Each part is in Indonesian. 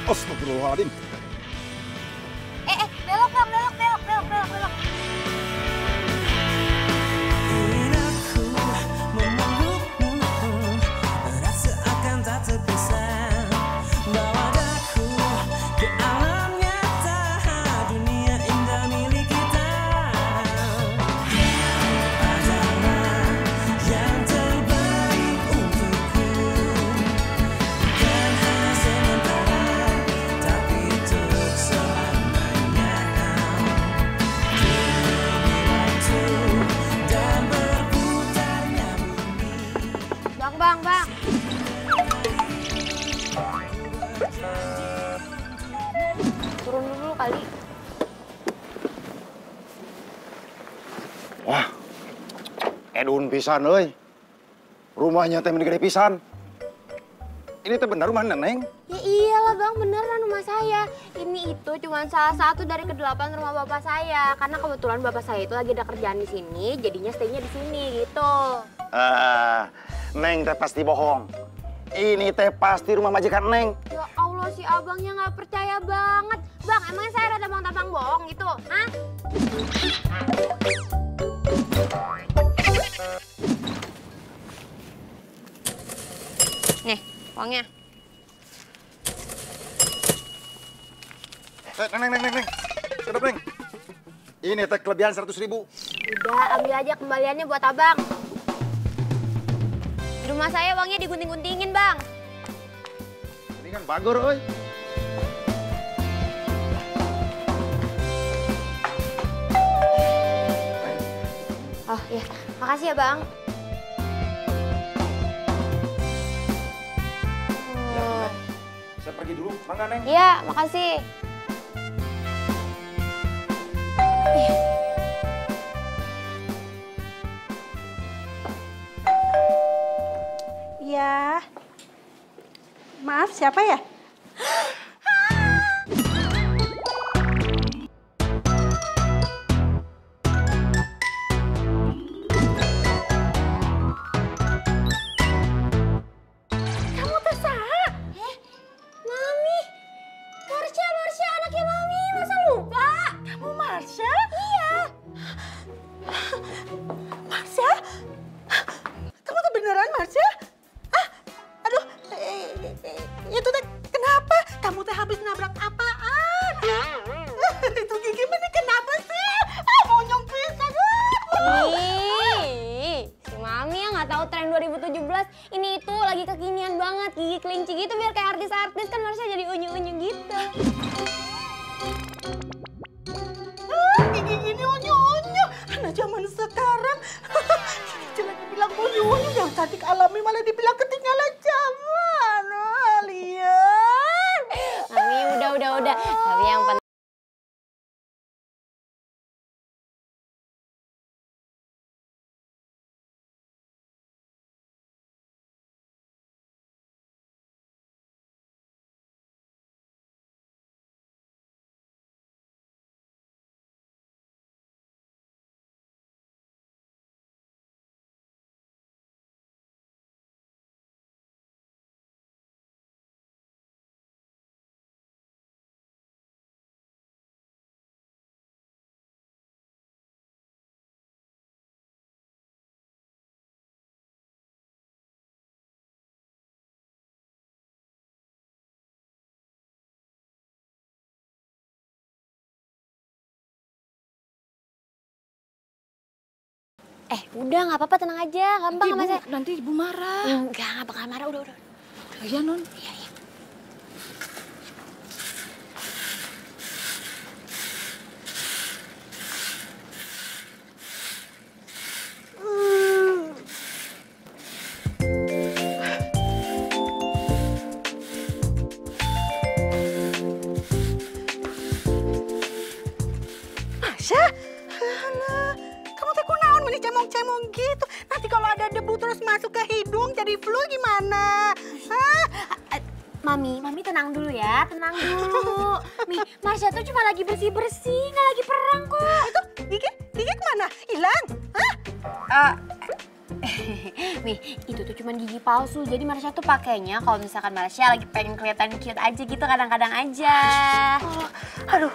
Astagfirullahaladzim. Belok bang, belok. Bang. Turun dulu kali. Wah, edun pisan euy. Rumahnya teh gede pisan. Ini teh bener rumah Neneng? Ya iyalah bang, beneran rumah saya. Ini itu cuma salah satu dari ke-8 rumah bapak saya. Karena kebetulan bapak saya itu lagi ada kerjaan di sini, jadinya stay-nya di sini gitu. Neng teh pasti bohong. Ini teh pasti rumah majikan Neng. Ya Allah, si abangnya nggak percaya banget. Bang, emangnya saya ada tabang-tabang bohong gitu? Hah? Nih, uangnya. Neng. Sedap, Neng. Ini teh kelebihan 100.000. Udah, ambil aja kembaliannya buat abang. Di rumah saya uangnya digunting-guntingin, Bang. Ini kan bagur, oi. Oh iya, makasih ya, Bang. Saya pergi dulu, mangga, Neng. Iya, makasih. Ya, maaf siapa ya? Kamu tersaha? Mami, Marsha anaknya Mami, masa lupa? Kamu Marsha? Iya. Marsha? Kamu tuh beneran Marsha? Aduh, itu teh kenapa? Kamu teh habis nabrak apaan? Itu gigi mana kenapa sih? Monyong pisan. Ih, si Mami yang nggak tahu tren 2017 ini itu lagi kekinian banget, gigi kelinci gitu biar kayak artis-artis kan Marsha jadi unyu-unyu gitu. Gigi gini unyu-unyu. Anak zaman sekarang. Jelek dibilang unyu-unyu, yang cantik alami malah dibilang ketinggalan zaman. Lian. Mami udah. Tapi yang penting udah nggak apa-apa, tenang aja, gampang sama saya. Nanti ibu marah. Enggak, nggak bakal marah, udah. Iya, Non. Iya. Masya, alah, kamu teh kunaon meni cemong-cemong gitu. Nanti kalau ada debu terus masuk ke hidung jadi flu gimana? Hah? Mami tenang dulu ya, tenang dulu. Mi, Marsha tuh cuma lagi bersih-bersih, nggak lagi perang kok. Itu gigi kemana? Hilang? Hah? Nih, itu tuh cuma gigi palsu. Jadi Marsha tuh pakainya kalau misalkan Marsha lagi pengen kelihatan cute aja gitu kadang-kadang aja. Oh, aduh.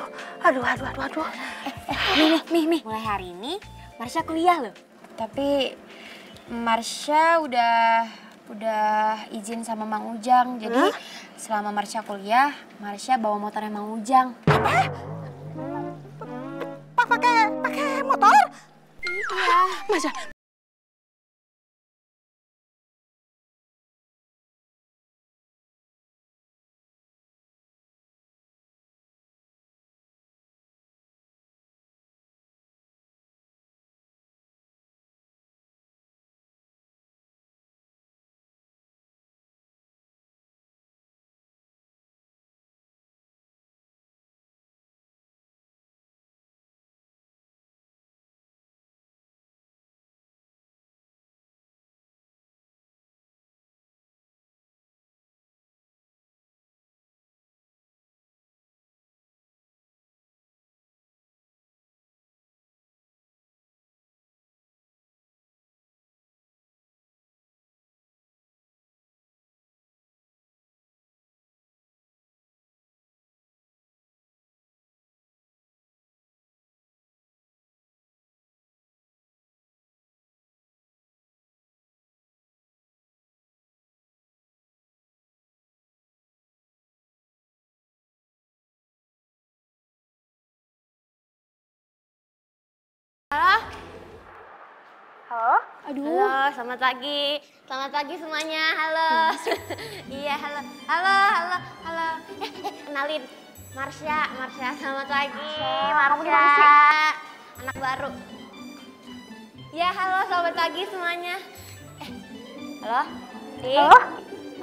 Nih. Mulai hari ini Marsha kuliah loh. Tapi Marsha udah izin sama Mang Ujang. Jadi selama Marsha kuliah, Marsha bawa motornya Mang Ujang. Pakai motor? Iya. Marsha, Halo? Halo, selamat pagi. Selamat pagi semuanya. Halo. Iya, halo. Halo. Kenalin. Marsha, selamat pagi. Marsha. Anak baru. Ya, halo, selamat pagi semuanya. Halo? Halo?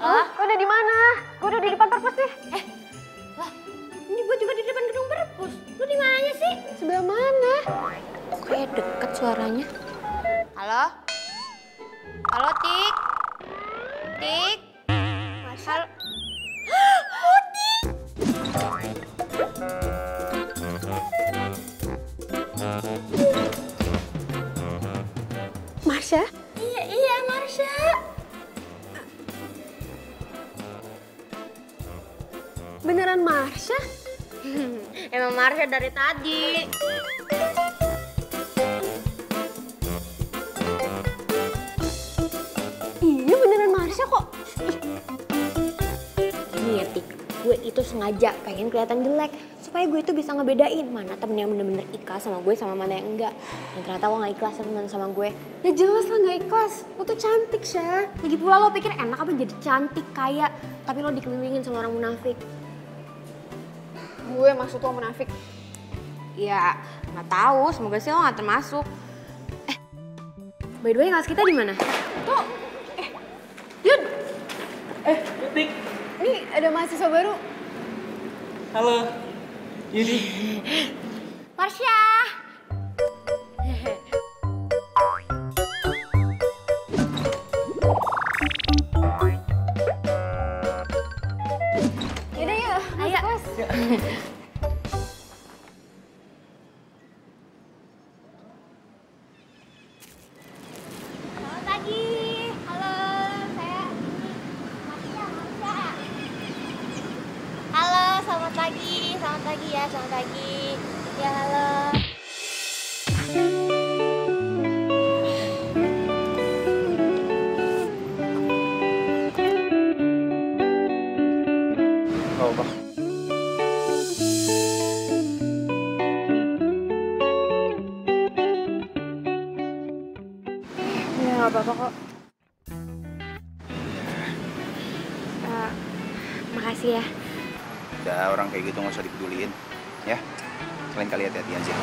Lo udah di mana? Gue udah di depan perpus nih. Lah, ini gue juga di depan gedung perpus. Lu di mana sih? Sebelah mana? Kayak deket suaranya. Halo? Halo, Tik? Tik? Halo? Oh, Tik! Marsha? Iya, Marsha. Beneran Marsha? Emang Marsha dari tadi. Iya beneran Marsha kok. Ini ya, Tik. Gue itu sengaja pengen kelihatan jelek. Supaya gue itu bisa ngebedain mana temen yang bener-bener ikhlas sama gue sama mana yang enggak. Dan ternyata lo gak ikhlas temen sama gue. Ya jelas lah gak ikhlas. Lo tuh cantik, Syah. Lagi pula lo pikir enak apa jadi cantik, kaya. Tapi lo dikelilingin sama orang munafik. Gue maksud lo munafik. Ya, nggak tahu. Semoga sih lo nggak termasuk. By the way, kelas kita di mana? Tuh. Yud. Tik. Ini ada mahasiswa baru. Halo. Yudi. Marsha. Yaudah yuk, Ayo. kelas. Selamat pagi. Halo, saya Marsha. Halo, selamat pagi. Selamat pagi ya, selamat pagi. Ya, halo. Gak apa. Ya, nggak apa-apa kok. Makasih ya. Udah, orang kayak gitu nggak usah dipeduliin. Ya, kalian kali hati-hati aja.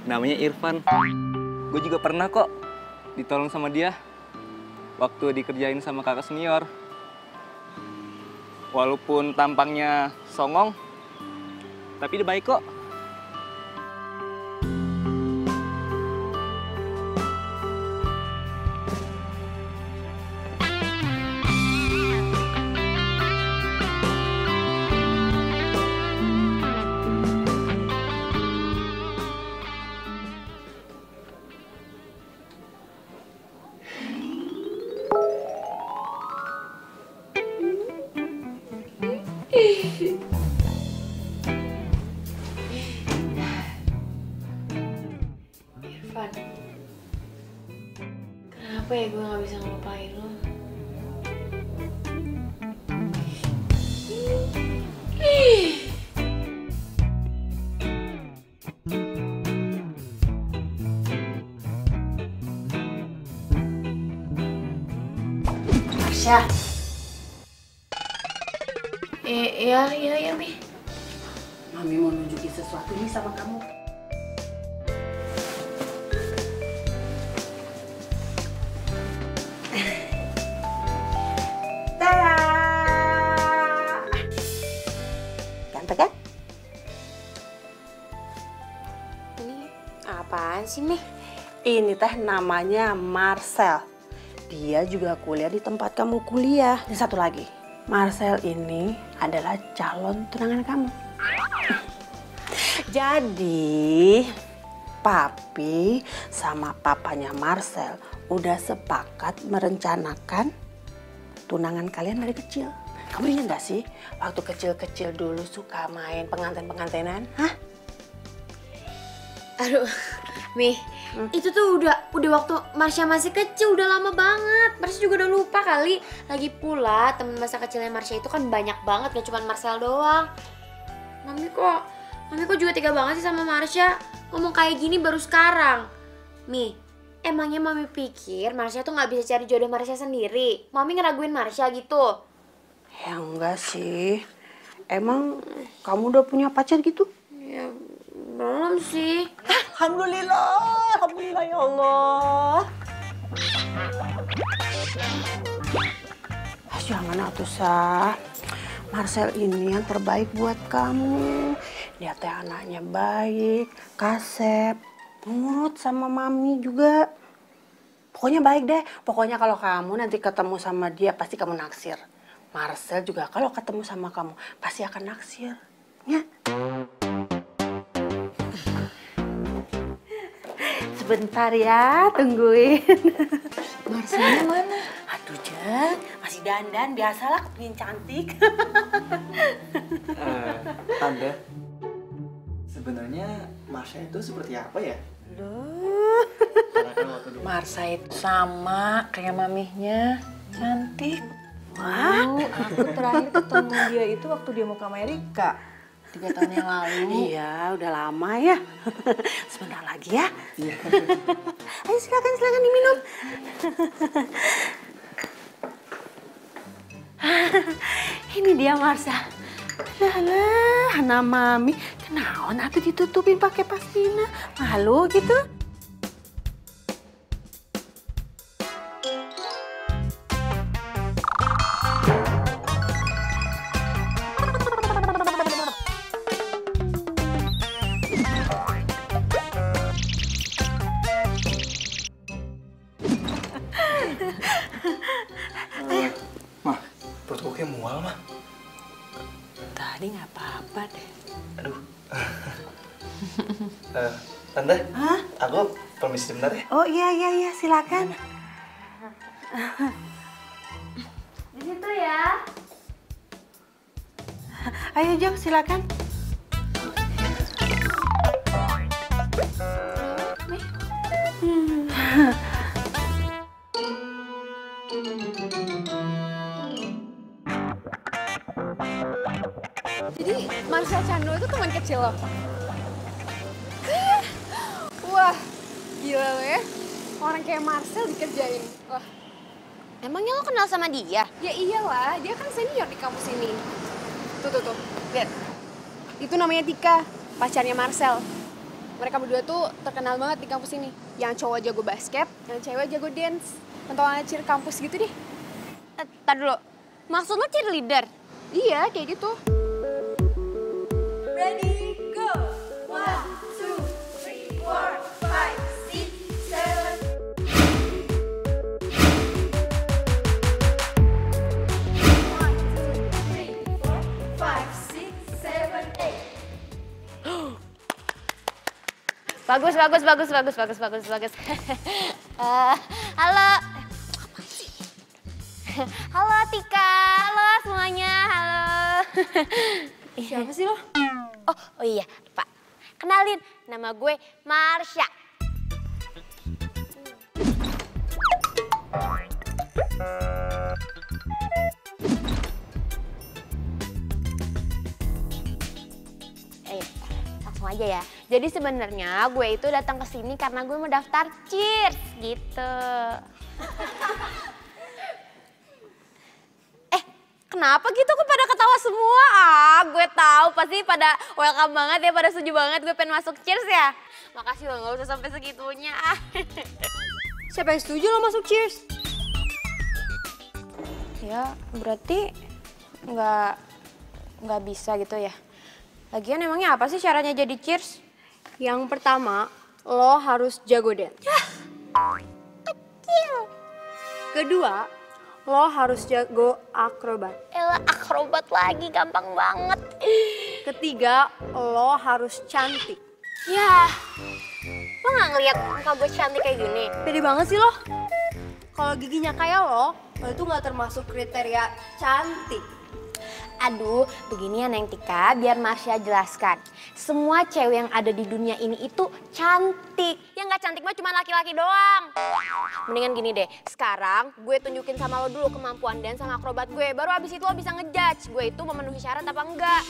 Namanya Irfan. Gue juga pernah kok ditolong sama dia waktu dikerjain sama kakak senior. Walaupun tampangnya songong, Tapi dia baik kok. Irfan, kenapa ya gue gak bisa ngelupain lo? Marsha. Iya, Mi. Mami mau nunjukin sesuatu nih sama kamu. Tada! Ganteng kan? Ini apaan sih, Mi? Ini teh namanya Marcel. Dia juga kuliah di tempat kamu kuliah. Dan satu lagi, Marcel ini adalah calon tunangan kamu. Jadi, papi sama papanya Marcel udah sepakat merencanakan tunangan kalian dari kecil. Kamu ingat gak sih, waktu kecil-kecil dulu suka main pengantin-pengantinan? Hah? Aduh, Mi, itu tuh udah waktu Marsha masih kecil, udah lama banget. Marsha juga udah lupa kali. Lagi pula temen masa kecilnya Marsha itu kan banyak banget, gak cuma Marcel doang. Mami kok juga tega banget sih sama Marsha. Ngomong kayak gini baru sekarang. Mi, emangnya Mami pikir Marsha tuh gak bisa cari jodoh Marsha sendiri? Mami ngeraguin Marsha gitu? Ya enggak sih. Emang kamu udah punya pacar gitu? Ya, belum sih. Alhamdulillah ya Allah. Jangan atuh Sah. Marcel ini yang terbaik buat kamu. Dia teh anaknya baik, kasep, nurut sama mami juga. Pokoknya baik deh. Pokoknya kalau kamu nanti ketemu sama dia pasti kamu naksir. Marcel juga kalau ketemu sama kamu pasti akan naksir. Ya. Sebentar ya, tungguin. Marcelnya mana? Aduh, Jeng, masih dandan, biasalah kepingin cantik. Tante, sebenarnya Marsha itu seperti apa ya? Loh. Karena kan waktu dulu Marsha itu sama kayak mamihnya, cantik. Wah, Aku terakhir ketemu dia itu waktu dia mau ke Amerika 3 tahun yang lalu. iya udah lama ya. Sebentar lagi ya. Iya. Ayo silakan diminum. Ini dia Marsha. Lah, anak mami. Kenaon atuh ditutupin pakai pasmina? Malu gitu. Mah, perut gue kayak mual, Mah. Tadi nggak apa-apa deh. Aduh. Tante, Hah? aku permisi sebentar ya. Oh iya silakan. Di situ ya. Ayo Jeng silakan. Jadi Marcel Chandra itu teman kecil lo? Wah, gila lo ya. Orang kayak Marcel dikerjain. Wah, Emangnya lo kenal sama dia? ya iyalah, dia kan senior di kampus ini. Tuh, lihat. Itu namanya Tika, pacarnya Marcel. Mereka berdua tuh terkenal banget di kampus ini. Yang cowok jago basket, yang cewek jago dance. Pentolan cheer kampus gitu deh. Tar dulu, maksud lo cheerleader? Iya, kayak gitu. Ready? Bagus. Halo. Halo Tika, halo semuanya, halo. Siapa sih lo? Oh iya, Pak. Kenalin, nama gue Marsha. Langsung aja ya. Jadi sebenarnya gue itu datang ke sini karena gue mau daftar Cheers gitu. Kenapa gitu kok pada ketawa semua? Gue tahu pasti pada welcome banget ya, pada setuju banget gue pengen masuk Cheers ya. Makasih loh, gak usah sampai segitunya. Siapa yang setuju lo masuk Cheers? Ya berarti nggak bisa gitu ya. Lagian emangnya apa sih caranya jadi Cheers? Yang pertama, lo harus jago dance. Kecil. Kedua, lo harus jago akrobat. Elah akrobat lagi, gampang banget. Ketiga, lo harus cantik. Ya, lo nggak ngeliat muka gue cantik kayak gini? Pede banget sih lo. Kalau giginya kayak lo itu nggak termasuk kriteria cantik. Aduh, begini ya Neng Tika, biar Marsha jelaskan. Semua cewek yang ada di dunia ini itu cantik. Yang nggak cantik mah cuma laki-laki doang. Mendingan gini deh, sekarang gue tunjukin sama lo dulu kemampuan dan sama akrobat gue. Baru abis itu lo bisa ngejudge gue itu memenuhi syarat apa enggak.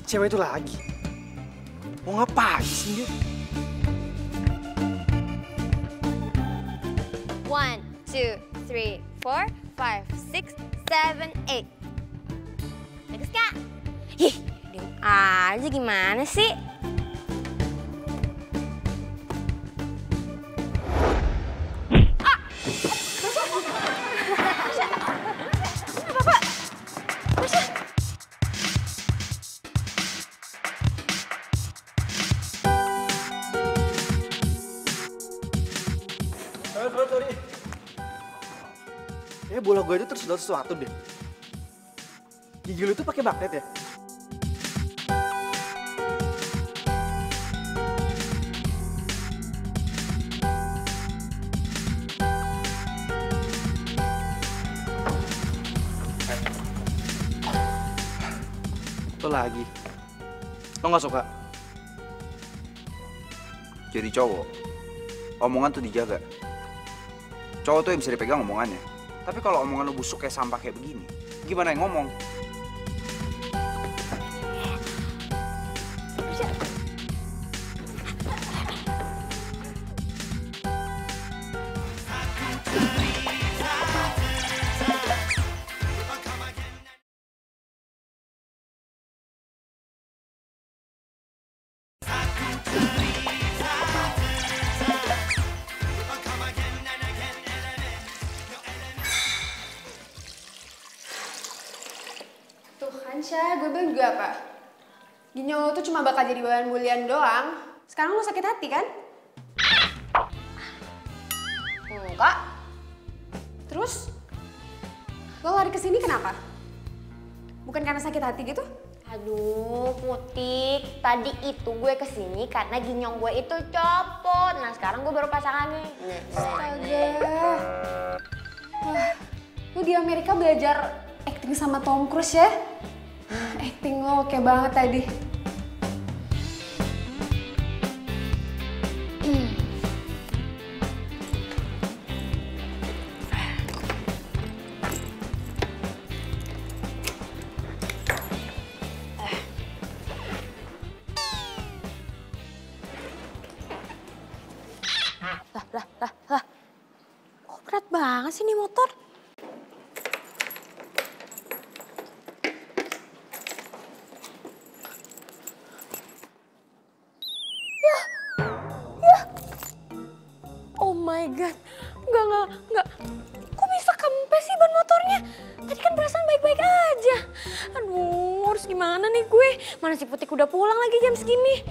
Cewek itu lagi. Mau ngapain sih dia? 1, 2, 3, 4, 5, 6, 7, 8. Bagus Kak? Ih, diem aja gimana sih? Sorry. Bola gue itu tersedot sesuatu deh. Gigi lu tuh pakai magnet ya? Lo lagi. Lo gak suka? Jadi cowok, omongan tuh dijaga. Cowok tuh yang bisa dipegang omongannya. Tapi kalau omongan lu busuk kayak sampah kayak begini, gimana yang ngomong? Syah, gue bilang juga apa? Ginjal lo tuh cuma bakal jadi bahan bulian doang. Sekarang lo sakit hati kan? Enggak. Terus? Lo lari kesini kenapa? Bukan karena sakit hati gitu? Aduh, Putik. Tadi itu gue kesini karena ginyong gue itu copot. Nah, sekarang gue baru pasang lagi. Astaga. Wah, lo di Amerika belajar acting sama Tom Cruise ya? Acting lo oke banget tadi. Lah. Kok berat banget sih nih motor? Oh my god, enggak. Kok bisa kempes sih ban motornya? Tadi kan perasaan baik-baik aja. Aduh, harus gimana nih gue? Mana si Putik udah pulang lagi jam segini?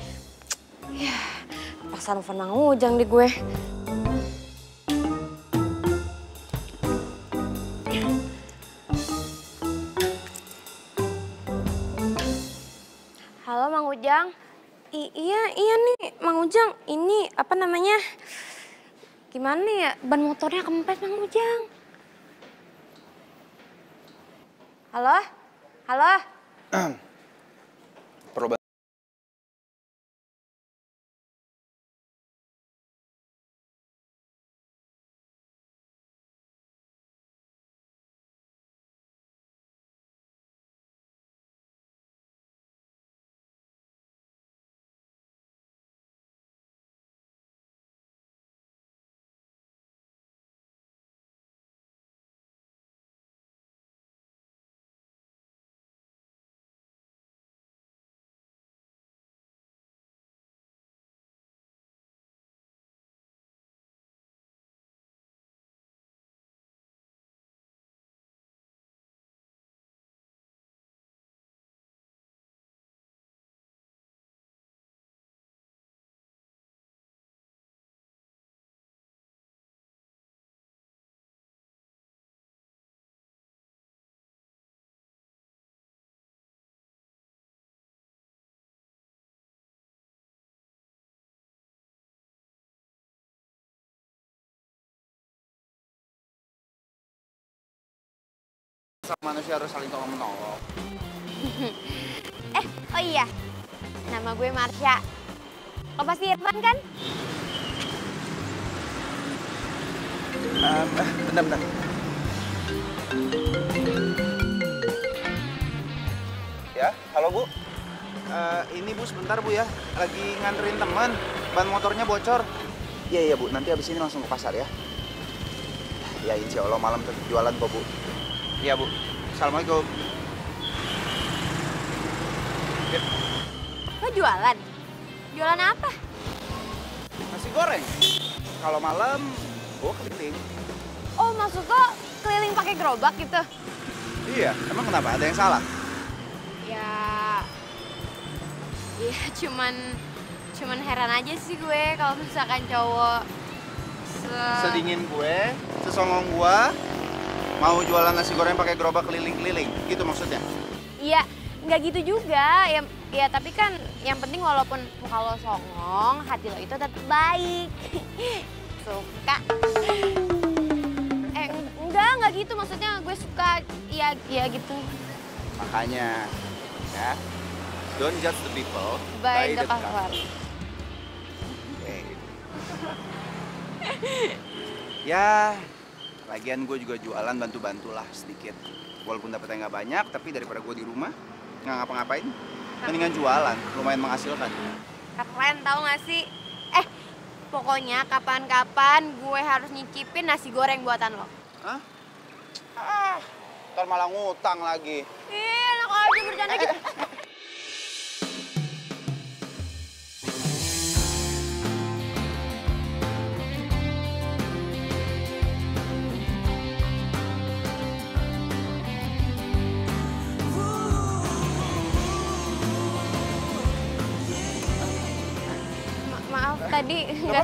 Ya, paksa nelfon Mang Ujang deh gue. Halo Mang Ujang. Iya nih Mang Ujang. Ini apa namanya? Gimana ya? Ban motornya kempes Mang Ujang. Halo? Halo? Perlu bantu. Manusia harus saling tolong menolong. Oh iya. Nama gue Marsha. Lo pasti Irfan kan? Bentar. Ya, halo Bu. Ini Bu sebentar Bu ya. Lagi nganterin teman. Ban motornya bocor. Iya Bu, nanti habis ini langsung ke pasar ya. Ya insya Allah malam tetap jualan kok Bu. Iya Bu. Assalamualaikum. Lo jualan? Jualan apa? Nasi goreng. Kalau malam, gua keliling. Oh maksud lo keliling pakai gerobak gitu? Iya, emang kenapa? Ada yang salah? Ya cuman heran aja sih gue kalau misalkan cowok Sedingin gue, sesongong gua, mau jualan nasi goreng pakai gerobak keliling-keliling, gitu maksudnya? Iya, nggak gitu juga. Ya tapi kan yang penting walaupun muka lo songong, hati lo itu tetap baik. Suka. Enggak gitu. Maksudnya gue suka, iya gitu. Makanya, ya, don't judge the people By the cover. Oke. Ya, lagian gue juga jualan bantu-bantulah sedikit. Walaupun dapetnya nggak banyak, tapi daripada gue di rumah nggak ngapa-ngapain, mendingan jualan, lumayan menghasilkan. Keren tau gak sih? Pokoknya kapan-kapan gue harus nyicipin nasi goreng buatan lo. Hah? Ntar malah ngutang lagi. Enak aja bercanda gitu. Maaf tadi nggak.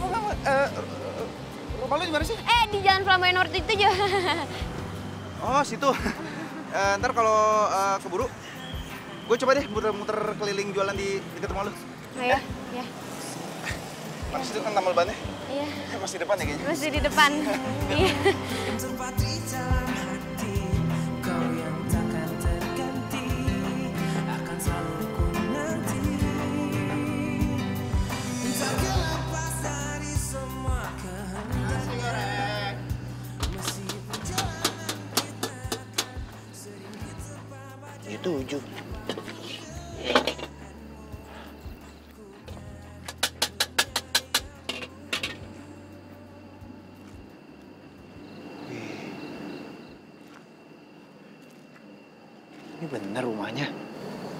Rumah lu di mana sih? Di Jalan Flamboyan North itu aja. Oh, situ. Ntar kalau keburu, gue coba deh muter-muter keliling jualan di dekat rumah lu. Oh ya, ya. Pas itu kan tambal bannya. Iya. Masih depan ya kayaknya. Masih di depan. Iya. Tujuh. Ini bener rumahnya.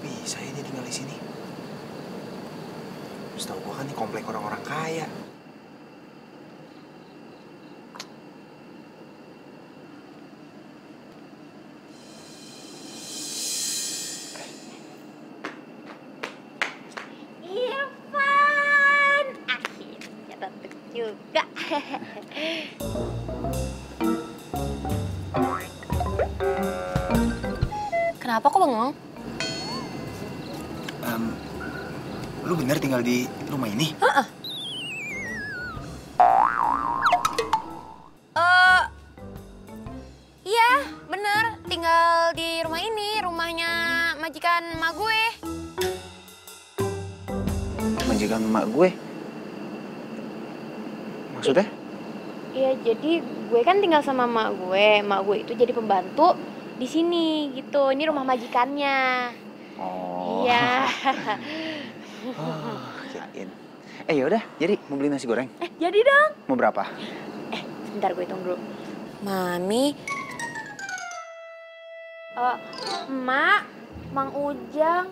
Bisa ya dia tinggal di sini. Setahu gua kan ini komplek orang-orang kaya. Juga. Kenapa kok bengong? Lu bener tinggal di rumah ini? Iya, bener. Tinggal di rumah ini, rumahnya majikan emak gue. Majikan emak gue? Maksudnya? Iya, jadi gue kan tinggal sama emak gue. Emak gue itu jadi pembantu di sini gitu. Ini rumah majikannya. Oh. Iya. Oh, kirain. Yaudah, jadi mau beli nasi goreng? Jadi dong. Mau berapa? Sebentar gue hitung dulu. Mami. Emak, Mang Ujang,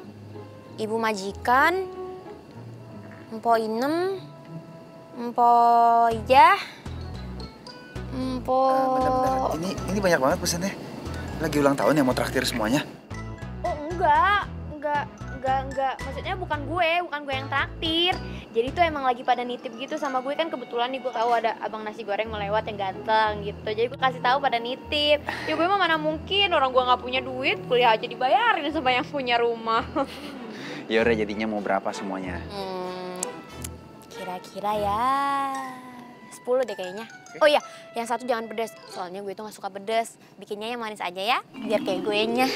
Ibu majikan, Mpo Inem, Mpo Ijah, Mpo... Bentar. Ini banyak banget pesannya. Lagi ulang tahun ya, mau traktir semuanya? Oh enggak. Maksudnya bukan gue yang traktir. Jadi tuh emang lagi pada nitip gitu sama gue, kan kebetulan nih gue tahu ada abang nasi goreng mau lewat yang ganteng gitu. Jadi gue kasih tahu pada nitip. Ya gue mah mana mungkin, orang gue nggak punya duit, kuliah aja dibayarin sama yang punya rumah. Ya udah, jadinya mau berapa semuanya? Kira-kira ya 10 deh kayaknya. Oh iya, yang satu jangan pedas. Soalnya gue tuh gak suka pedas. Bikinnya yang manis aja ya, biar kayak gue nya.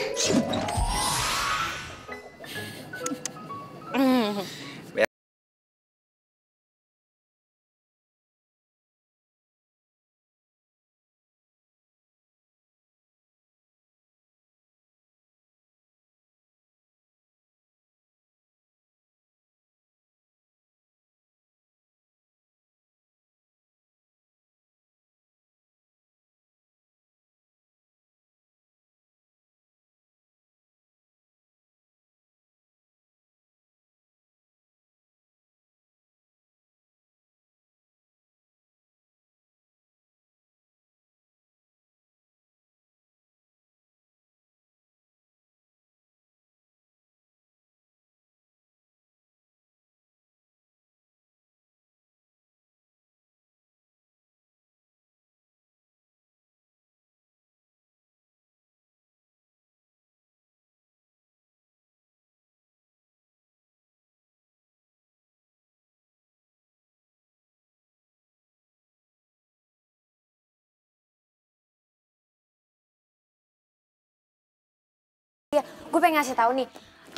Iya, gue pengen ngasih tahu nih.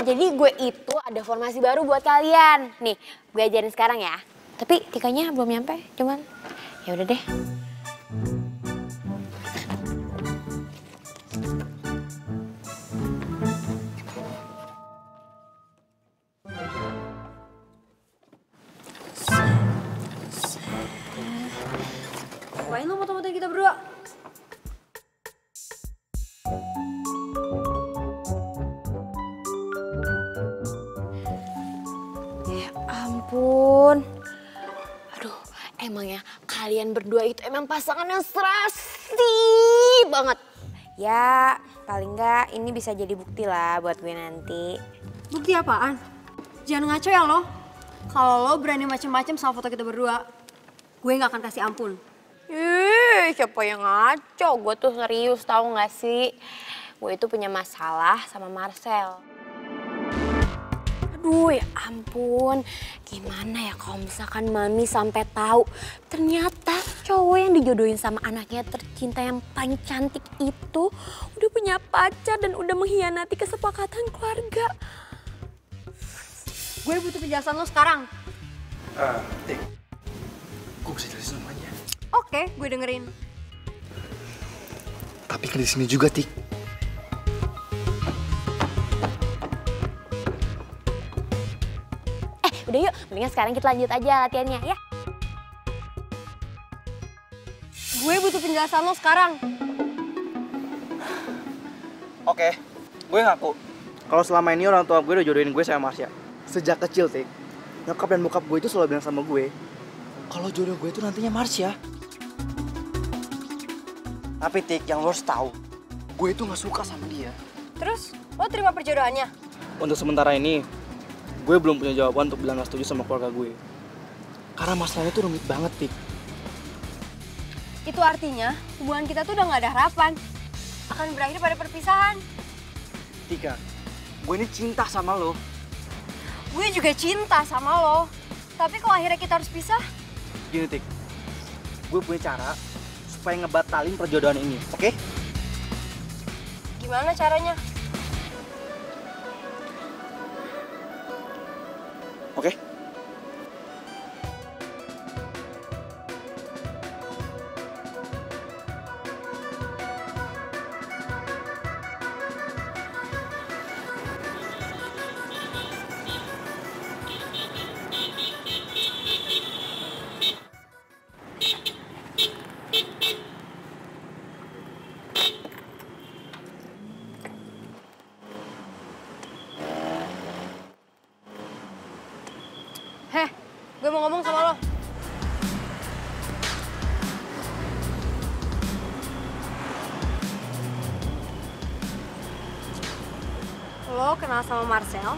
Jadi gue itu ada formasi baru buat kalian. Nih, gue ajarin sekarang ya. Tapi Tikanya belum nyampe, cuman ya udah deh. Ngapain lo moto-moto kita berdua? Ampun. Aduh, emang ya kalian berdua itu emang pasangan yang serasi banget. Ya, paling enggak ini bisa jadi bukti lah buat gue nanti. Bukti apaan? Jangan ngaco ya lo. Kalau lo berani macem-macem sama foto kita berdua, gue gak akan kasih ampun. Ih, siapa yang ngaco? Gue tuh serius, tahu nggak sih? Gue itu punya masalah sama Marcel. Aduh, ya ampun. Gimana ya kalau misalkan Mami sampai tahu ternyata cowok yang dijodohin sama anaknya tercinta yang paling cantik itu udah punya pacar dan udah mengkhianati kesepakatan keluarga. Gue butuh penjelasan lo sekarang. Tik, gue bisa jelasin semuanya. Oke, gue dengerin. Tapi kan di sini juga, Tik. Udah yuk, mendingan sekarang kita lanjut aja latihannya ya. Gue butuh penjelasan lo sekarang. Oke, gue ngaku. Kalau selama ini orang tua gue udah jodohin gue sama Marsha. Sejak kecil, Tik. Nyokap dan bokap gue itu selalu bilang sama gue, kalau jodoh gue itu nantinya Marsha. Tapi Tik, yang lo harus tahu, gue itu gak suka sama dia. Terus, lo terima perjodohannya? Untuk sementara ini, gue belum punya jawaban untuk bilang gak setuju sama keluarga gue. Karena masalahnya tuh rumit banget, Tik. Itu artinya hubungan kita tuh udah gak ada harapan. Akan berakhir pada perpisahan. Tika, gue ini cinta sama lo. Gue juga cinta sama lo. Tapi kalau akhirnya kita harus pisah, Gini, Tik. Gue punya cara supaya ngebatalin perjodohan ini, oke? gimana caranya? Oke? Heh, gue mau ngomong sama lo. Lo kenal sama Marcel,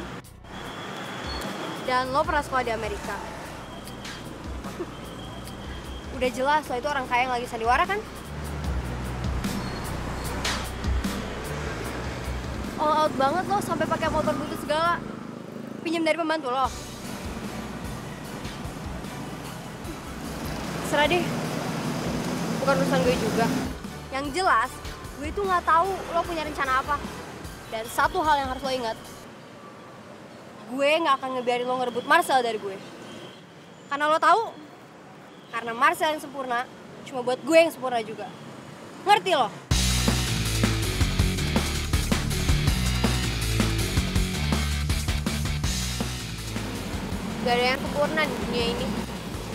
dan lo pernah sekolah di Amerika. Udah jelas lo itu orang kaya yang lagi sandiwara kan? All out banget lo sampai pakai motor butut segala. Pinjam dari pembantu lo. Serah deh, bukan urusan gue juga. Yang jelas, gue itu nggak tahu lo punya rencana apa. Dan satu hal yang harus lo ingat, gue nggak akan ngebiarin lo ngerebut Marcel dari gue. Karena lo tahu, karena Marcel yang sempurna, cuma buat gue yang sempurna juga. Ngerti lo? Gak ada yang sempurna di dunia ini.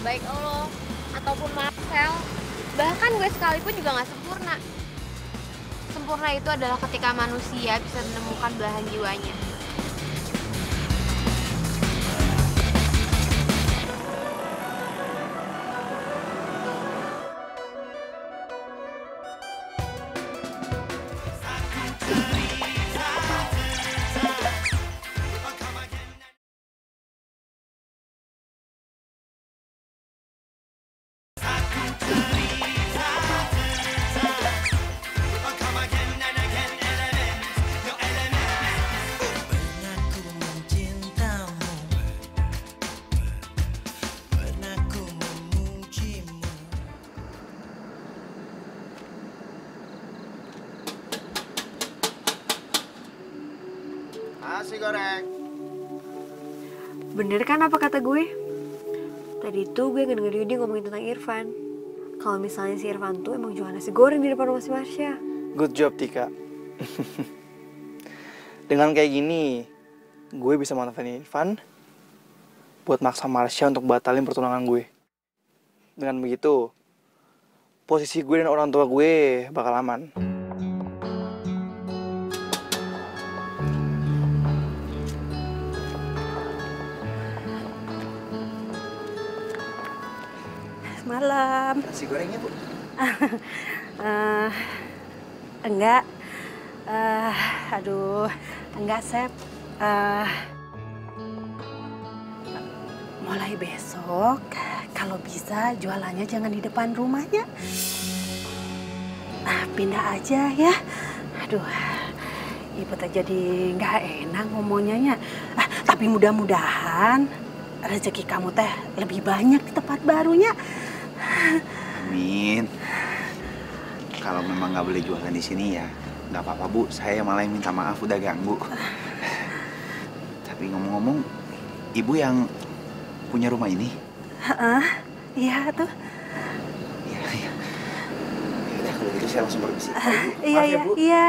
Baik lo ataupun Marcel, bahkan gue sekalipun juga gak sempurna. Sempurna itu adalah ketika manusia bisa menemukan belahan jiwanya. Nasi goreng. Bener kan apa kata gue? Tadi tuh gue ngedenger dia ngomongin tentang Irfan. Kalau misalnya si Irfan tuh emang jual nasi goreng di depan rumah si Marsha. Good job, Tika. Dengan kayak gini, gue bisa manfaatin Irfan buat maksa Marsha untuk batalin pertunangan gue. Dengan begitu, posisi gue dan orang tua gue bakal aman. Malam. Nasi gorengnya, Bu. Enggak. Aduh, enggak, Sep. Mulai besok, kalau bisa jualannya jangan di depan rumahnya. Pindah aja ya. Aduh, ibu teh jadi nggak enak ngomongnya. Tapi mudah-mudahan rezeki kamu teh lebih banyak di tempat barunya. Amin. Kalau memang nggak boleh jualan di sini ya nggak apa-apa, Bu. Saya malah yang minta maaf udah ganggu. Tapi ngomong-ngomong, Ibu yang punya rumah ini? Iya tuh. Iya, iya. Yaudah kalau gitu saya langsung permisi. Iya, Maaf ya, Bu. iya.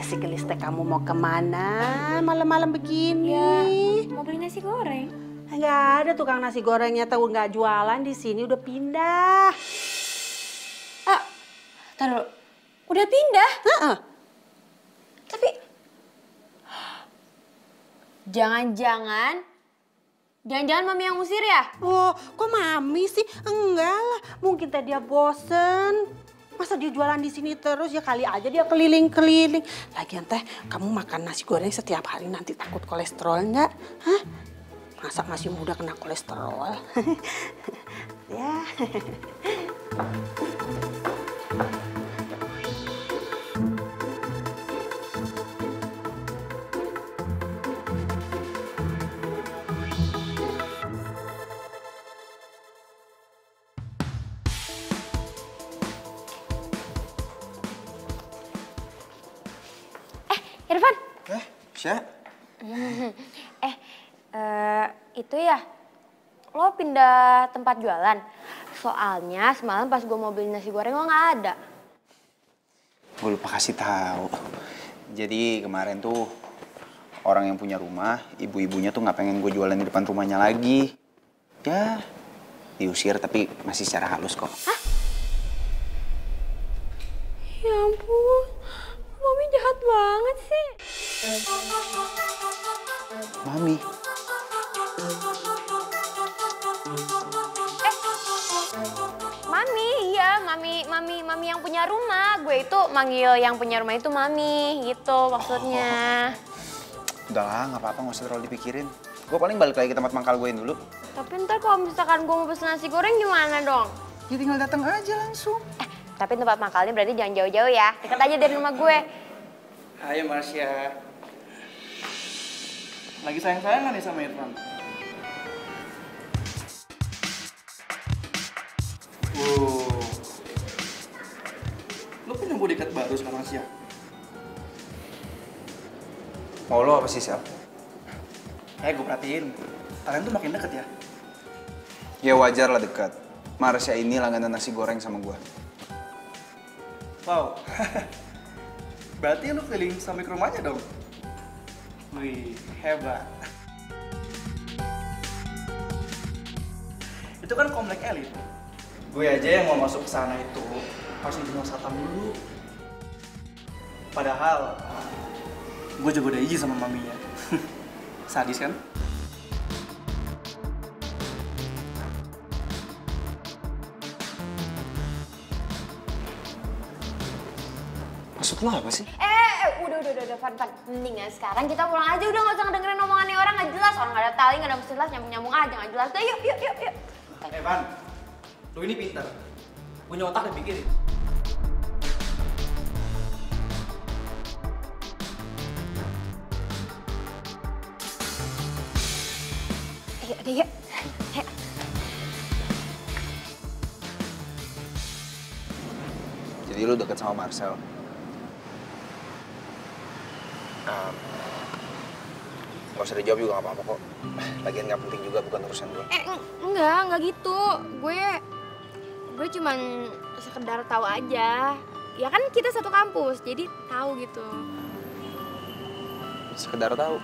Si Gelis teh kamu mau kemana malam-malam begini? Mau beli nasi goreng. Nggak ada tukang nasi gorengnya, tahu nggak jualan di sini, udah pindah. Tar dulu, udah pindah? Tapi jangan-jangan mami yang ngusir ya? Oh, kok mami sih? Enggak lah, mungkin teh dia bosen. Masa dia jualan di sini terus, ya kali aja dia keliling-keliling. Lagian teh, kamu makan nasi goreng setiap hari nanti takut kolesterol nggak? Hah? Masa masih muda kena kolesterol? Ya. Sya? Itu ya, lo pindah tempat jualan? Soalnya semalam pas gue mau beli nasi goreng lo nggak ada. Gue lupa kasih tahu. Jadi kemarin tuh orang yang punya rumah, ibu-ibunya tuh nggak pengen gue jualan di depan rumahnya lagi. Ya, diusir tapi masih secara halus kok. Hah? Ya ampun, Mami jahat banget sih. Mami? Mami, iya, Mami yang punya rumah. Gue itu manggil yang punya rumah itu Mami, gitu maksudnya. Udahlah, nggak apa-apa, nggak usah terlalu dipikirin. Gue paling balik lagi ke tempat mangkal gue dulu. Tapi ntar kalau misalkan gue mau pesen nasi goreng gimana dong? Ya tinggal datang aja langsung. Tapi tempat mangkalnya berarti jangan jauh-jauh ya. Dekat aja dari rumah gue. Hai Marsha. Lagi sayang-sayangan nih sama Irfan? Wow. Lo punya bodyguard baru sekarang sih ya? Mau lo apa sih, Sel? Gue perhatiin. Kalian tuh makin deket ya? Ya wajar lah dekat. Marsha ini langganan nasi goreng sama gue. Wow. Berarti lo keliling sampai ke rumahnya dong? Wih, hebat. Itu kan komplek elit. Gue aja yang mau masuk ke sana itu harus izin satpam dulu. Padahal gue juga udah izin sama maminya. Sadis kan? Maksud lo apa sih? Udah, Van. Mendingan sekarang kita pulang aja, udah gak usah ngedengerin omongannya orang gak jelas. Orang gak ada tali, gak ada jelas, nyambung-nyambung aja gak jelas. Udah, yuk. Van, lu ini pintar. Punya otak dipikirin. Yuk. Jadi lo deket sama Marcel? Gak usah dijawab juga gak apa-apa kok. Lagian gak penting juga, bukan urusan gue. Enggak gitu. Gue cuman sekedar tahu aja. Ya kan kita satu kampus, jadi tahu gitu. Sekedar tahu.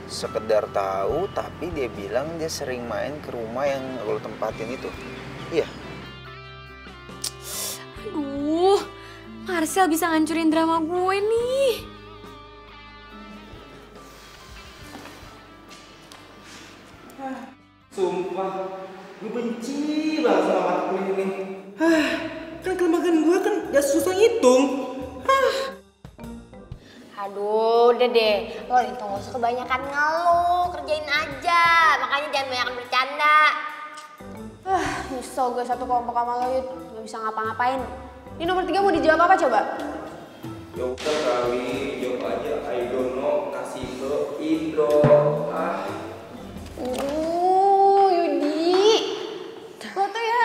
Sekedar tahu, tapi dia bilang dia sering main ke rumah yang lo tempatin itu. Iya. Aduh, Marcel bisa ngancurin drama gue nih. Sumpah, gue benci banget sama mata kuliah ini. Kan kelembagaan gue kan gak susah ngitung. Aduh, udah deh. Lo itu gak usah kebanyakan ngeluh, kerjain aja. Makanya jangan banyak bercanda. Nyesel gue satu kelompok sama lo, Yud. Gak bisa ngapa-ngapain. Ini nomor 3 mau dijawab apa coba? Jawab kali, jawab aja. I don't know, kasih ke Indo. Yudi. Lo tuh ya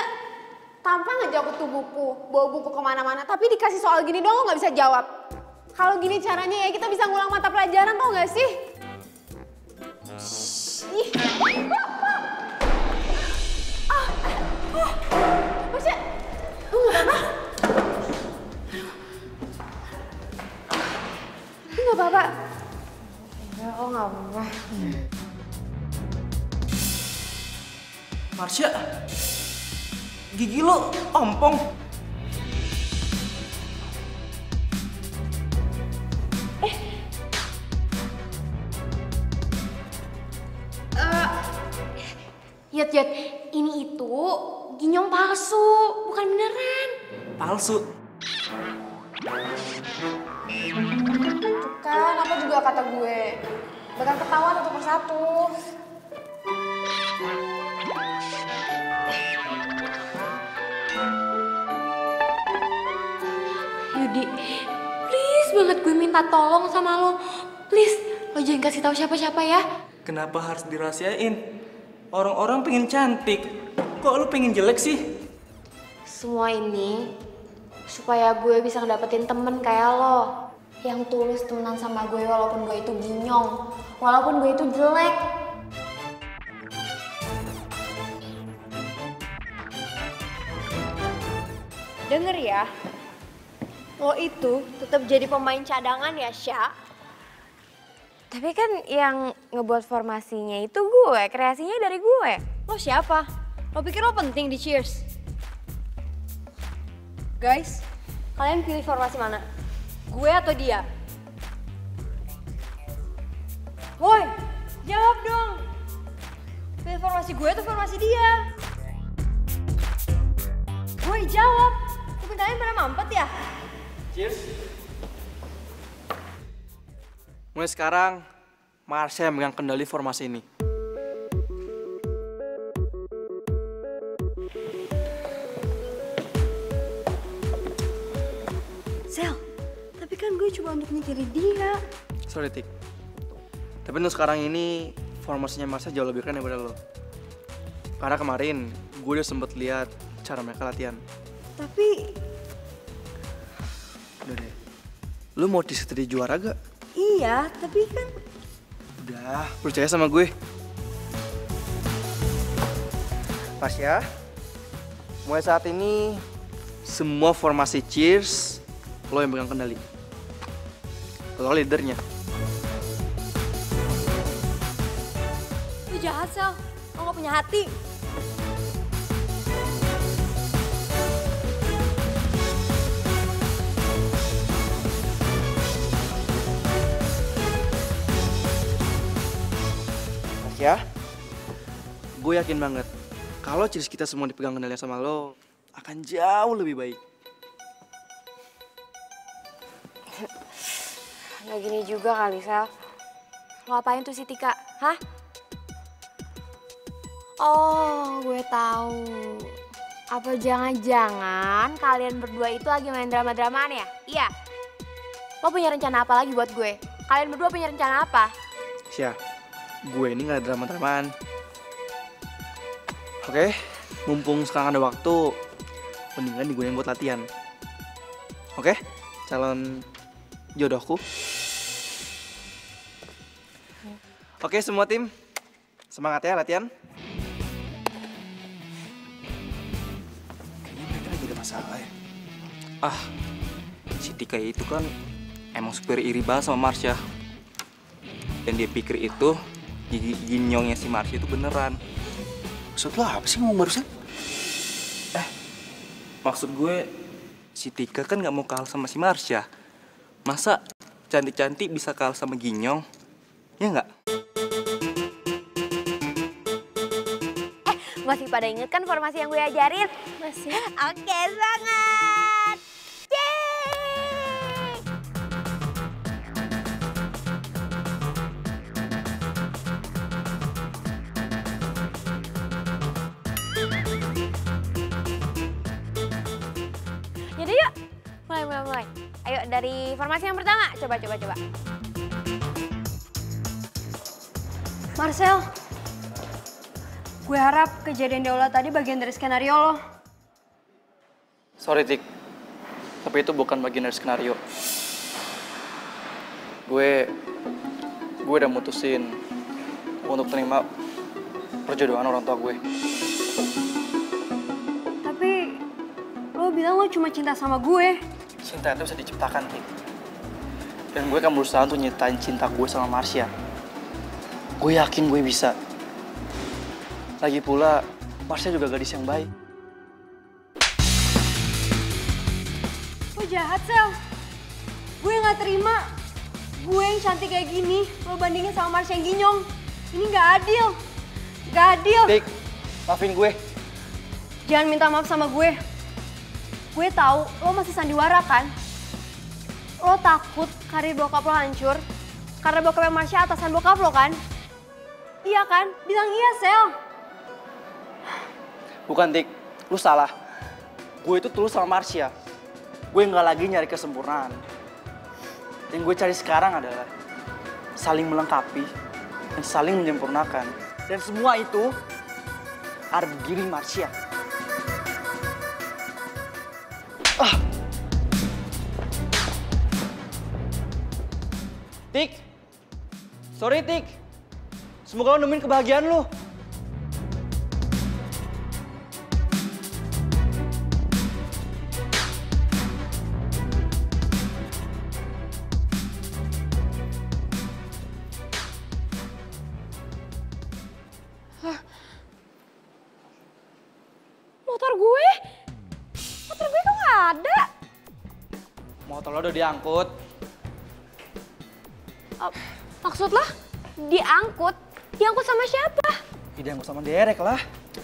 tampang aja aku tuh buku. Bawa buku kemana-mana. Tapi dikasih soal gini doang lo gak bisa jawab. Kalau gini caranya ya kita bisa ngulang mata pelajaran tau gak sih? Ih. Masya, lu gak apa-apa? Lu gak apa-apa? Ya, oh gak apa-apa. Marsha, gigi lo ompong. Yud, ini itu ginyong palsu, bukan beneran. Palsu. Tuh kan, apa juga kata gue. Bakal ketahuan satu persatu. Yudi, please banget gue minta tolong sama lo. Please, lo jangan kasih tahu siapa-siapa ya. Kenapa harus dirahasiain? Orang-orang pengen cantik. Kok lo pengen jelek sih? Semua ini supaya gue bisa ngedapetin temen kayak lo. Yang tulus temenan sama gue walaupun gue itu ginyong. Walaupun gue itu jelek. Denger ya, lo itu tetap jadi pemain cadangan ya, Sya. Tapi kan yang ngebuat formasinya itu gue, kreasinya dari gue. Lo siapa? Lo pikir lo penting di Cheers? Guys, kalian pilih formasi mana? Gue atau dia? Woi, jawab dong. Pilih formasi gue atau formasi dia? Woi, jawab. Kuping kalian pada mampet ya? Cheers. Mulai sekarang, Marsha yang megang kendali formasi ini. Sel, tapi kan gue coba untuk nyetirin dia. Sorry, Tik. Tapi untuk sekarang ini, formasinya Marsha jauh lebih keren daripada lo. Karena kemarin, gue udah sempet lihat cara mereka latihan. Tapi, Udah deh. Lu mau jadi juara gak? iya, tapi kan... Udah, percaya sama gue. Marsha, mulai saat ini, semua formasi Cheers, lo yang pegang kendali. Lo leadernya. Lu jahat, Sel. Lo gak punya hati. Ya, gue yakin banget kalau Cheers kita semua dipegang kendalinya sama lo akan jauh lebih baik. Nggak gini juga kali, Sel. Lo apain tuh si Tika? Hah? Oh, gue tahu. Apa jangan-jangan kalian berdua itu lagi main drama-dramaan ya? Iya. Lo punya rencana apa lagi buat gue? Kalian berdua punya rencana apa? Sya, gue ini gak ada drama-dramaan. Oke, mumpung sekarang ada waktu, mendingan digunain buat latihan. Oke, calon jodohku. Oke, semua tim, semangat ya latihan. Kayaknya mereka lagi ada masalah ya. Ah, si Tika itu kan emang super iri banget sama Marsha. Dan dia pikir itu gigi ginyongnya si Marsha itu beneran. Maksud lo apa sih ngomong barusan? Maksud gue, si Tika kan gak mau kalah sama si Marsha. Masa cantik-cantik bisa kalah sama ginyong? Ya nggak? Masih pada inget kan formasi yang gue ajarin? Masih. Oke, banget. Yeay! Yaudah yuk, mulai. Ayo dari formasi yang pertama, coba. Marcel, gue harap kejadian di aula tadi bagian dari skenario lo. Sorry, Tik. Tapi itu bukan bagian dari skenario. Gue udah mutusin untuk terima perjodohan orang tua gue. Tapi lo bilang lo cuma cinta sama gue. Cinta itu bisa diciptakan, Tik. Dan gue akan berusaha untuk nyatain cinta gue sama Marsha. Gue yakin gue bisa. Lagi pula, Marsha juga gadis yang baik. Lo jahat, Sel. Gue nggak terima. Gue yang cantik kayak gini, lo bandingin sama Marsha yang ginyong. Ini nggak adil. Nggak adil. Tik, maafin gue. Jangan minta maaf sama gue. Gue tahu lo masih sandiwara kan? Lo takut karir bokap lo hancur karena bokapnya Marsha atasan bokap lo kan? Iya kan? Bilang iya, Sel. Bukan, Tik. Lu salah. Gue itu tulus sama Marsha. Gue nggak lagi nyari kesempurnaan. Yang gue cari sekarang adalah saling melengkapi dan saling menyempurnakan. Dan semua itu ada di diri Marsha. Tik. Sorry, Tik. Semoga lo nemuin kebahagiaan lo. Motor gue kok nggak ada? Motor lo udah diangkut. Maksud lo diangkut? Diangkut sama siapa? Diangkut sama Derek lah.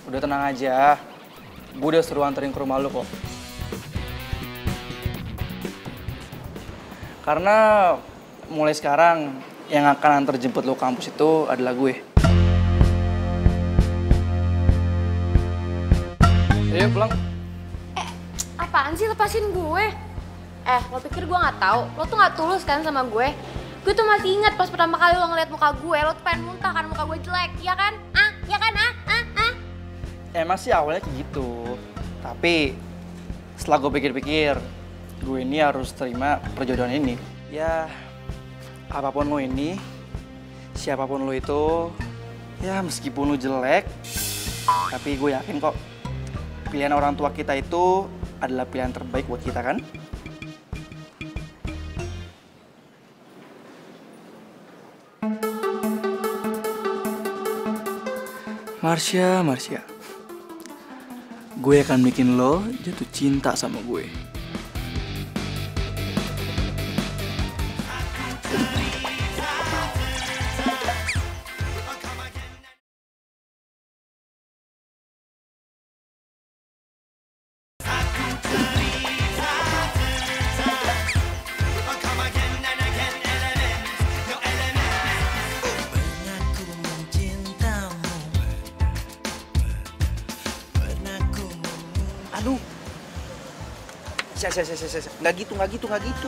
Udah tenang aja. Gue udah suruh anterin ke rumah lo kok. Karena mulai sekarang yang akan antar jemput lo kampus itu adalah gue. Ayo pulang. Apaan sih, lepasin gue? Lo pikir gue nggak tahu? Lo tuh nggak tulus kan sama gue? Gue tuh masih ingat pas pertama kali lo ngeliat muka gue, lo tuh pengen muntah kan muka gue jelek, ya kan? Ya kan? Emang sih awalnya kayak gitu. Tapi setelah gue pikir-pikir, gue ini harus terima perjodohan ini. Ya, apapun lo ini, siapapun lo itu, ya meskipun lo jelek, tapi gue yakin kok pilihan orang tua kita itu adalah pilihan terbaik buat kita kan? Marsha, gue akan bikin lo jatuh cinta sama gue. Aduh. Nggak gitu.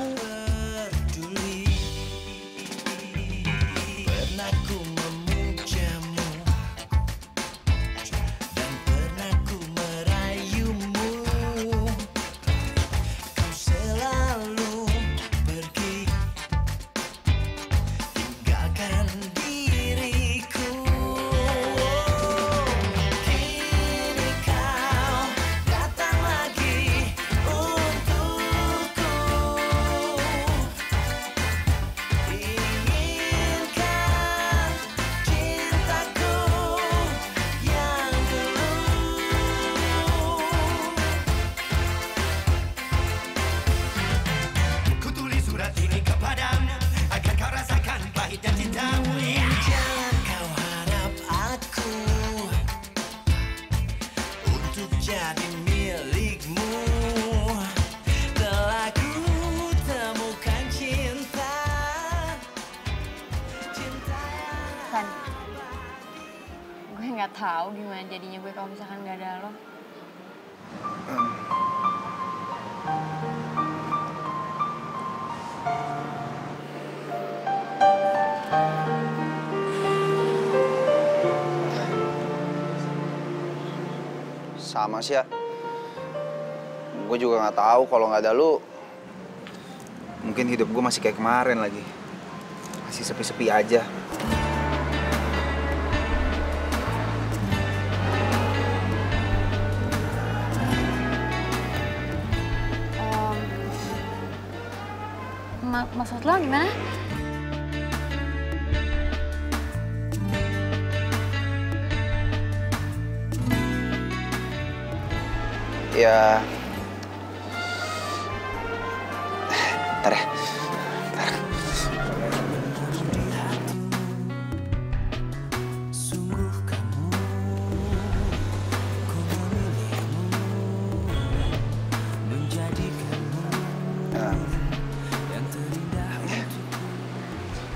Gue nggak tahu gimana jadinya gue kalau misalkan nggak ada lo. Sama sih ya. Gue juga nggak tahu kalau nggak ada lu, mungkin hidup gue masih kayak kemarin lagi, masih sepi-sepi aja. Maksud lo gimana? Ya, ntar ya.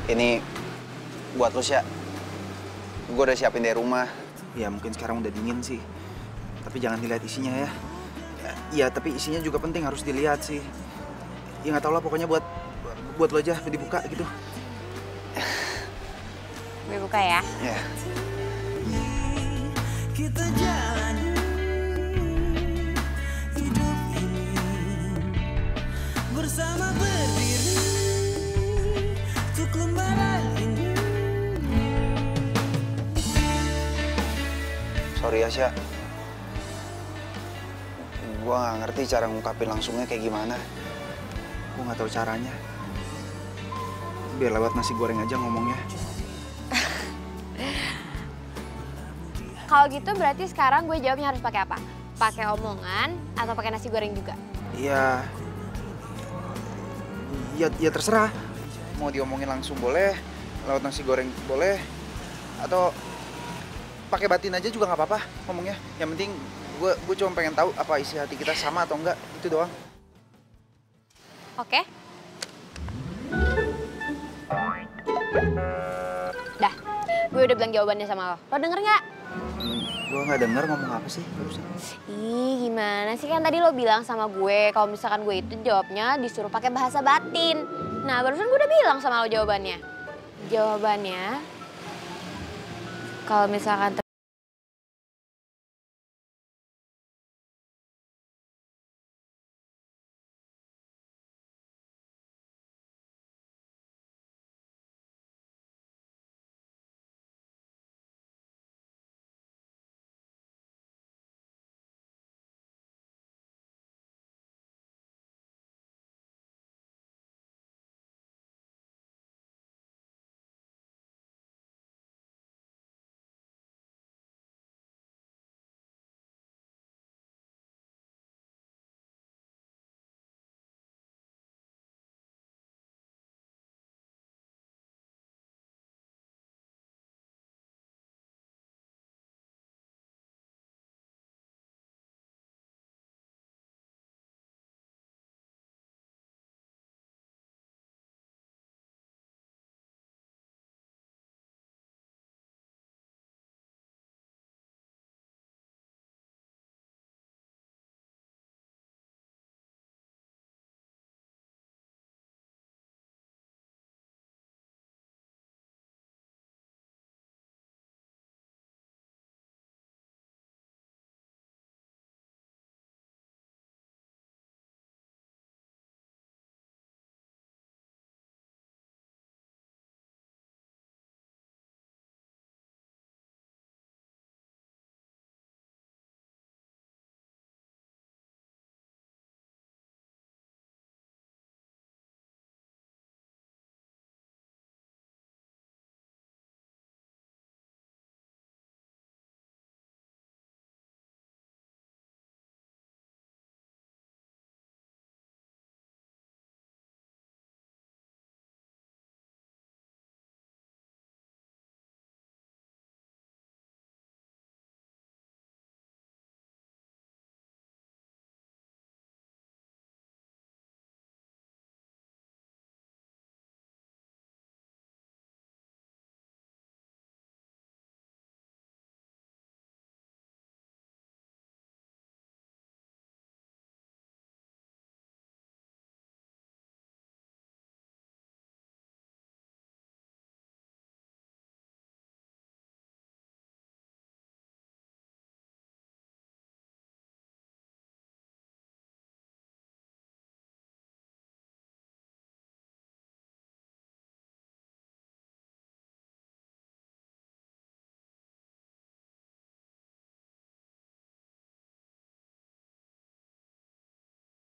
Ini buat lu, Sya. Gue udah siapin dari rumah. Ya mungkin sekarang udah dingin sih. Tapi jangan dilihat isinya ya. Ya tapi isinya juga penting, harus dilihat sih. Ya nggak tau lah, pokoknya buat lo aja dibuka gitu. Gue buka ya. Ya. Kita jalani hidup ini bersama berdiri untuk lembah. Sorry ya, Sya. Gue nggak ngerti cara ngungkapin langsungnya kayak gimana. Gue nggak tahu caranya. Biar lewat nasi goreng aja ngomongnya. Kalau gitu berarti sekarang gue jawabnya harus pakai apa? Pakai omongan atau pakai nasi goreng juga? Iya. Ya terserah. Mau diomongin langsung boleh, lewat nasi goreng boleh, atau pakai batin aja juga nggak apa-apa ngomongnya. Yang penting gue cuma pengen tahu apa isi hati kita sama atau enggak, itu doang. Oke. Dah, gue udah bilang jawabannya sama lo. Lo denger nggak? Gue nggak denger ngomong apa sih barusan. Ih, gimana sih, kan tadi lo bilang sama gue kalau misalkan gue itu jawabnya disuruh pakai bahasa batin. Nah, barusan gue udah bilang sama lo jawabannya. Jawabannya kalau misalkan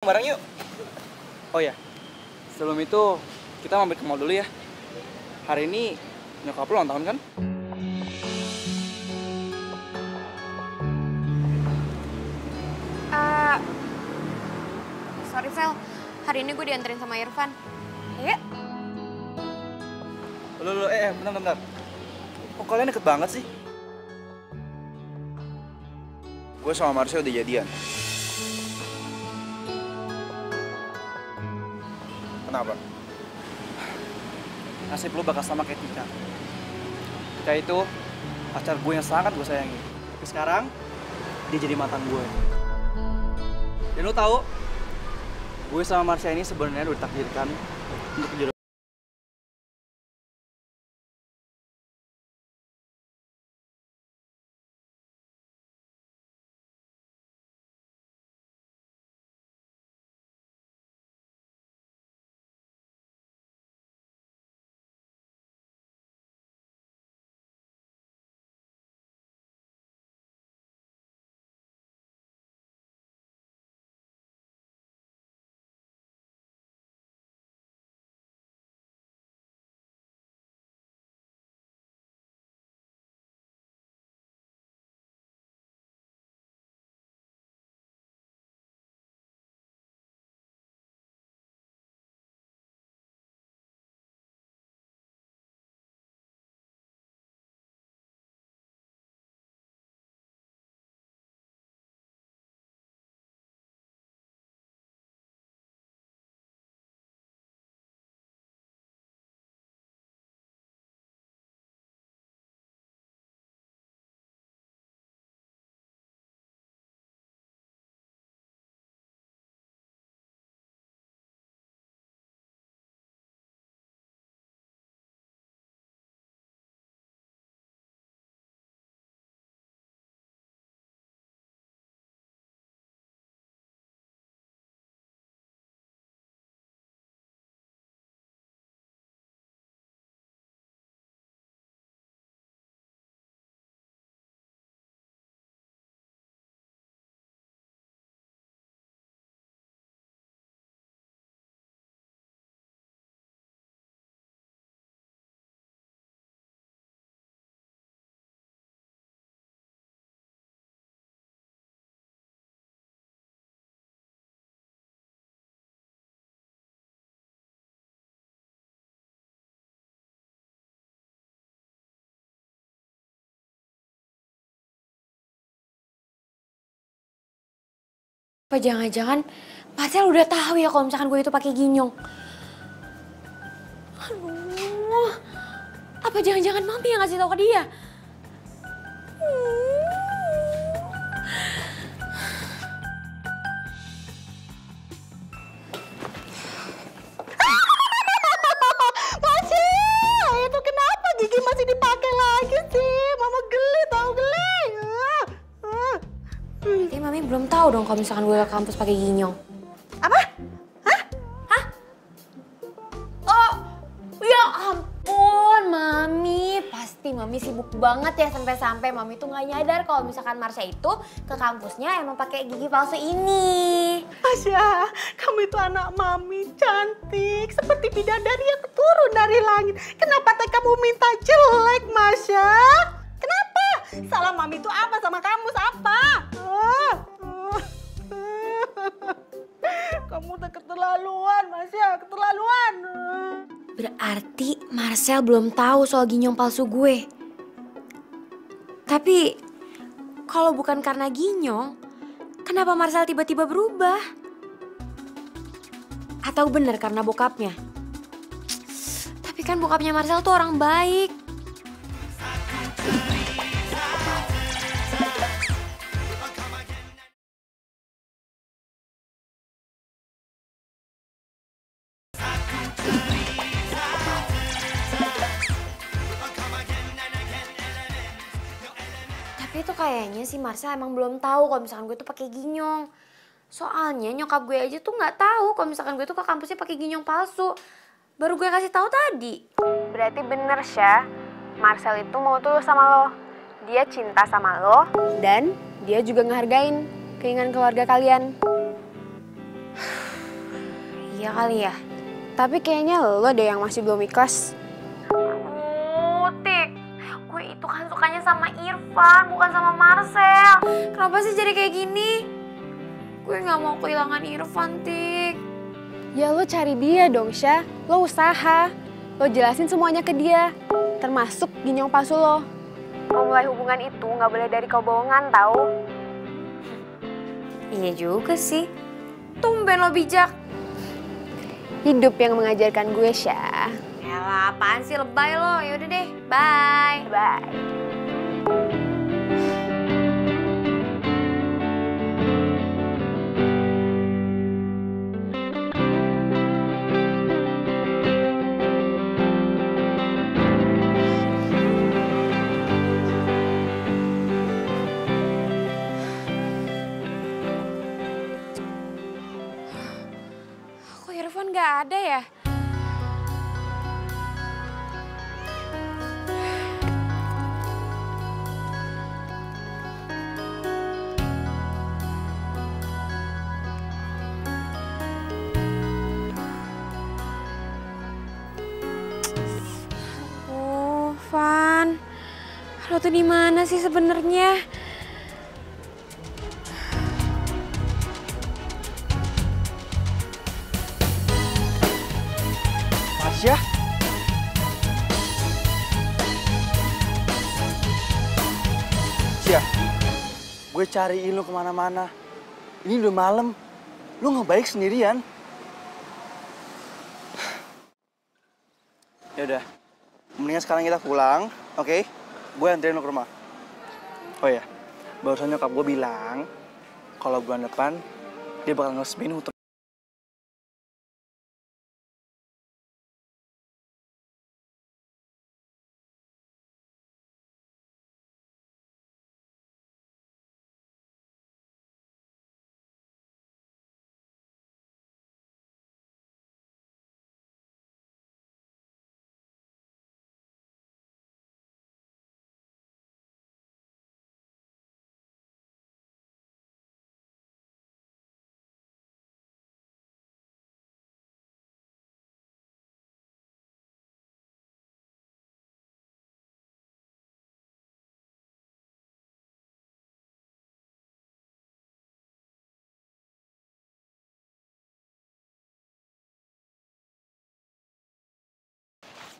bareng yuk. Oh ya, sebelum itu kita mampir ke mall dulu ya. Hari ini nyokap lo ulang tahun kan? Sorry Vel, hari ini gue dianterin sama Irfan. Ayo. Bentar. Kok kalian deket banget sih? Gue sama Marsha udah jadian. Kenapa? Nasib lo bakal sama kayak Tika. Tika itu pacar gue yang sangat gue sayangi. Tapi sekarang dia jadi mantan gue. Dan lo tahu, gue sama Marsha ini sebenarnya udah ditakdirkan untuk jodoh. Apa jangan-jangan Marcel udah tahu ya kalau misalkan gue itu pakai ginyong? Aduh, apa jangan-jangan Mami yang ngasih tahu ke dia? Marcel, itu kenapa gigi masih dipakai lagi sih? Mama geli tau geli. Berarti Mami belum tahu dong kalau misalkan gue ke kampus pakai ginyong. Apa? Hah? Oh, ya ampun Mami. Pasti Mami sibuk banget ya sampai-sampai Mami tuh nggak nyadar kalau misalkan Marsha itu ke kampusnya emang pakai gigi palsu ini. Masya, kamu itu anak Mami cantik seperti bidadari yang turun dari langit. Kenapa teh kamu minta jelek, Masya? Kenapa? Salah Mami itu apa sama kamu? Apa? Kamu udah keterlaluan, Masya, keterlaluan. Berarti Marcel belum tahu soal ginyong palsu gue. Tapi kalau bukan karena ginyong, kenapa Marcel tiba-tiba berubah? Atau benar karena bokapnya? Tapi kan bokapnya Marcel tuh orang baik. Tapi itu kayaknya si Marcel emang belum tahu kalau misalkan gue tuh pakai ginyong. Soalnya nyokap gue aja tuh nggak tahu kalau misalkan gue tuh ke kampusnya pakai ginyong palsu. Baru gue kasih tahu tadi. Berarti bener, Syah. Marcel itu mau tulus sama lo. Dia cinta sama lo dan dia juga ngehargain keinginan keluarga kalian. Iya kali ya. Tapi kayaknya lo deh yang masih belum ikhlas. Tik, gue itu kan sukanya sama Irfan, bukan sama Marcel. Kenapa sih jadi kayak gini? Gue gak mau kehilangan Irfan, Tik. Ya lo cari dia dong, Syah. Lo usaha. Lo jelasin semuanya ke dia. Termasuk ginyong palsu lo. Memulai hubungan itu gak boleh dari kebohongan, tau? Iya juga sih. Tumben lo bijak. Hidup yang mengajarkan gue, Syah. Yalah, apaan sih lebay lo? Yaudah deh, bye. Bye. Kok Irfan gak ada ya? Van, lo tuh di mana sih sebenarnya? Masya? Sia, gue cariin lu kemana-mana. Ini udah malam, lu nggak baik sendirian. Ya udah, mendingan sekarang kita pulang, oke? Gue anterin lu ke rumah. Oh ya, barusan nyokap gue bilang kalau bulan depan dia bakal ngeresmiin hutang.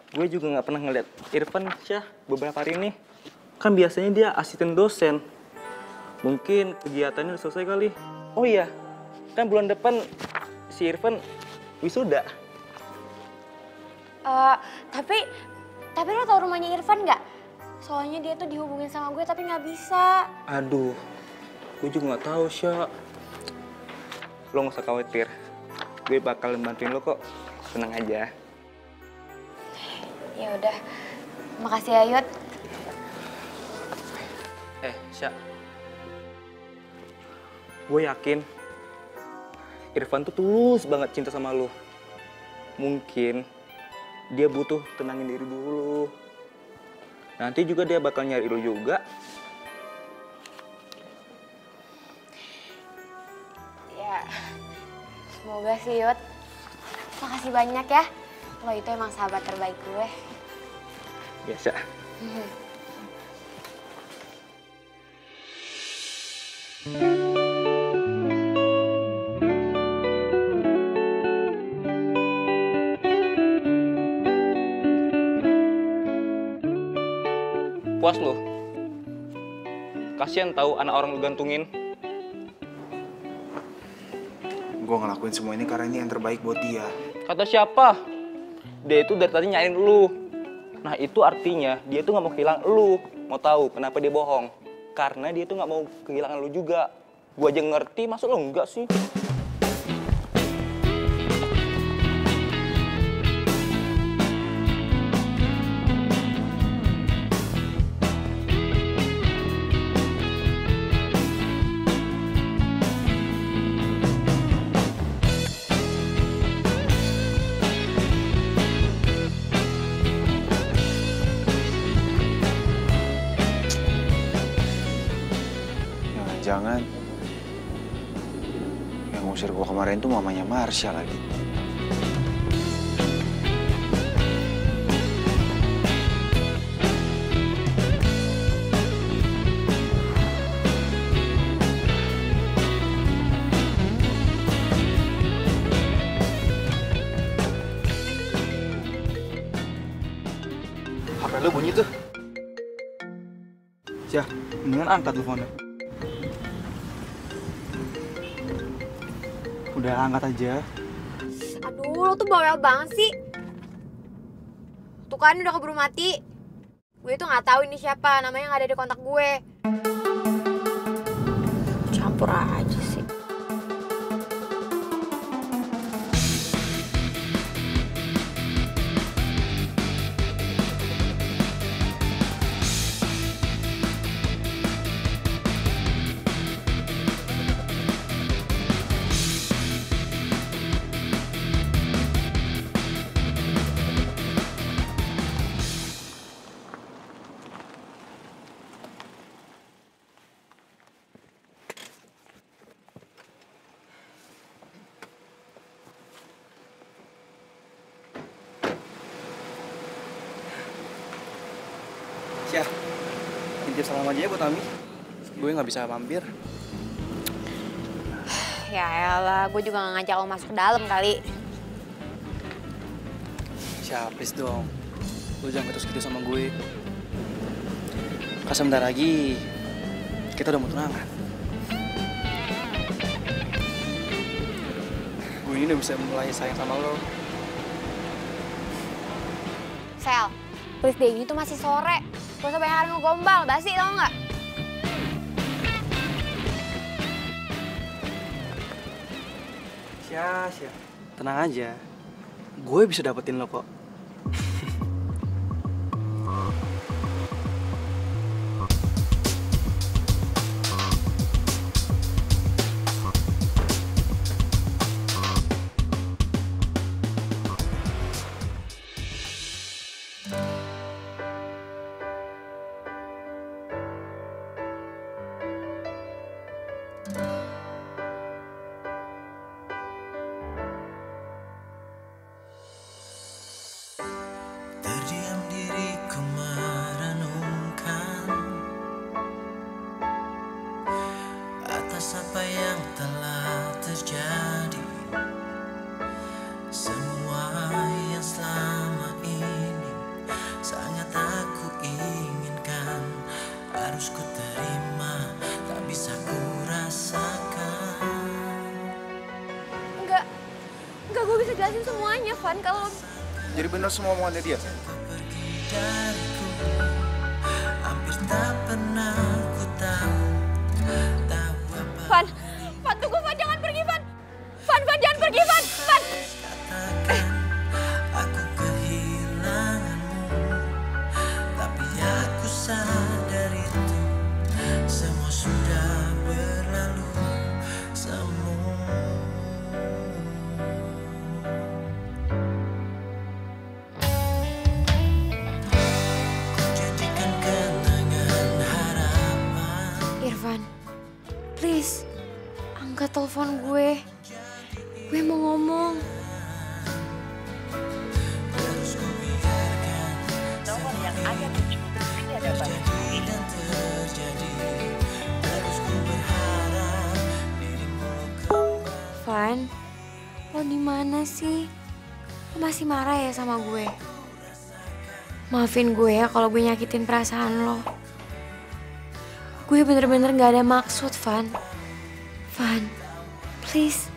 Gue juga nggak pernah ngeliat Irfan, Syah, beberapa hari ini. Kan biasanya dia asisten dosen. Mungkin kegiatannya udah selesai kali. Oh iya, Kan bulan depan si Irfan wisuda. Tapi lo tau rumahnya Irfan nggak? Soalnya dia tuh dihubungin sama gue tapi nggak bisa. Aduh, gue juga nggak tahu, Sya. Lo nggak usah khawatir. Gue bakalan bantuin lo kok. Tenang aja. Ya udah, makasih ya Yud. Sya. Gue yakin Irfan tuh tulus banget cinta sama lo. Mungkin dia butuh tenangin diri dulu. Nanti juga dia bakal nyari lo juga. Ya, semoga sih Yud. Makasih banyak ya. Lo itu emang sahabat terbaik gue. Biasa. Puas lo? Kasian tahu anak orang lu gantungin. Gue ngelakuin semua ini karena ini yang terbaik buat dia. Kata siapa? Dia itu dari tadi nyariin lu. Nah itu artinya dia tuh nggak mau kehilangan lu. Mau tahu kenapa dia bohong? Karena dia tuh nggak mau kehilangan lu juga. Gua aja ngerti, masa lo enggak sih? Jangan. Yang ngusir gua kemarin tuh mamanya Marsha lagi. HP lu bunyi tuh. Syah, mendingan angkat teleponnya. Udah angkat aja. Aduh, lo tuh bawel banget sih. Tuh kan udah keburu mati. Gue tuh nggak tahu ini siapa, namanya nggak ada di kontak gue. Campur aja sih. Syah, intip salam aja ya buat Ami. Gue nggak bisa mampir. Ya elah, gue juga gak ngajak lo masuk ke dalam kali. Syah, please dong. Lu jangan putus gitu sama gue. Kan sebentar lagi kita udah mau tunangan. Gue ini udah bisa mulai sayang sama lo. Sel, please deh, ini tuh masih sore. Gak usah banyak hari ngegombal, basi tau nggak? Syah. Tenang aja. Gue bisa dapetin lo kok. ngejelasin semuanya, Van. Kalau Jadi bener semua omongannya dia? Hampir tak pernah ku tahu Van, Van tunggu Van, jangan pergi Van. Van, jangan pergi Van. Van. katakan aku kehilanganmu, tapi aku sadar itu semua sudah berlalu semua. Ku jadikan kenangan harapan. Irfan, please, angkat telepon gue. Gue mau ngomong. Van, lo di mana sih? Lo masih marah ya sama gue? Maafin gue ya kalau gue nyakitin perasaan lo. Gue bener-bener gak ada maksud, Van. Van, please,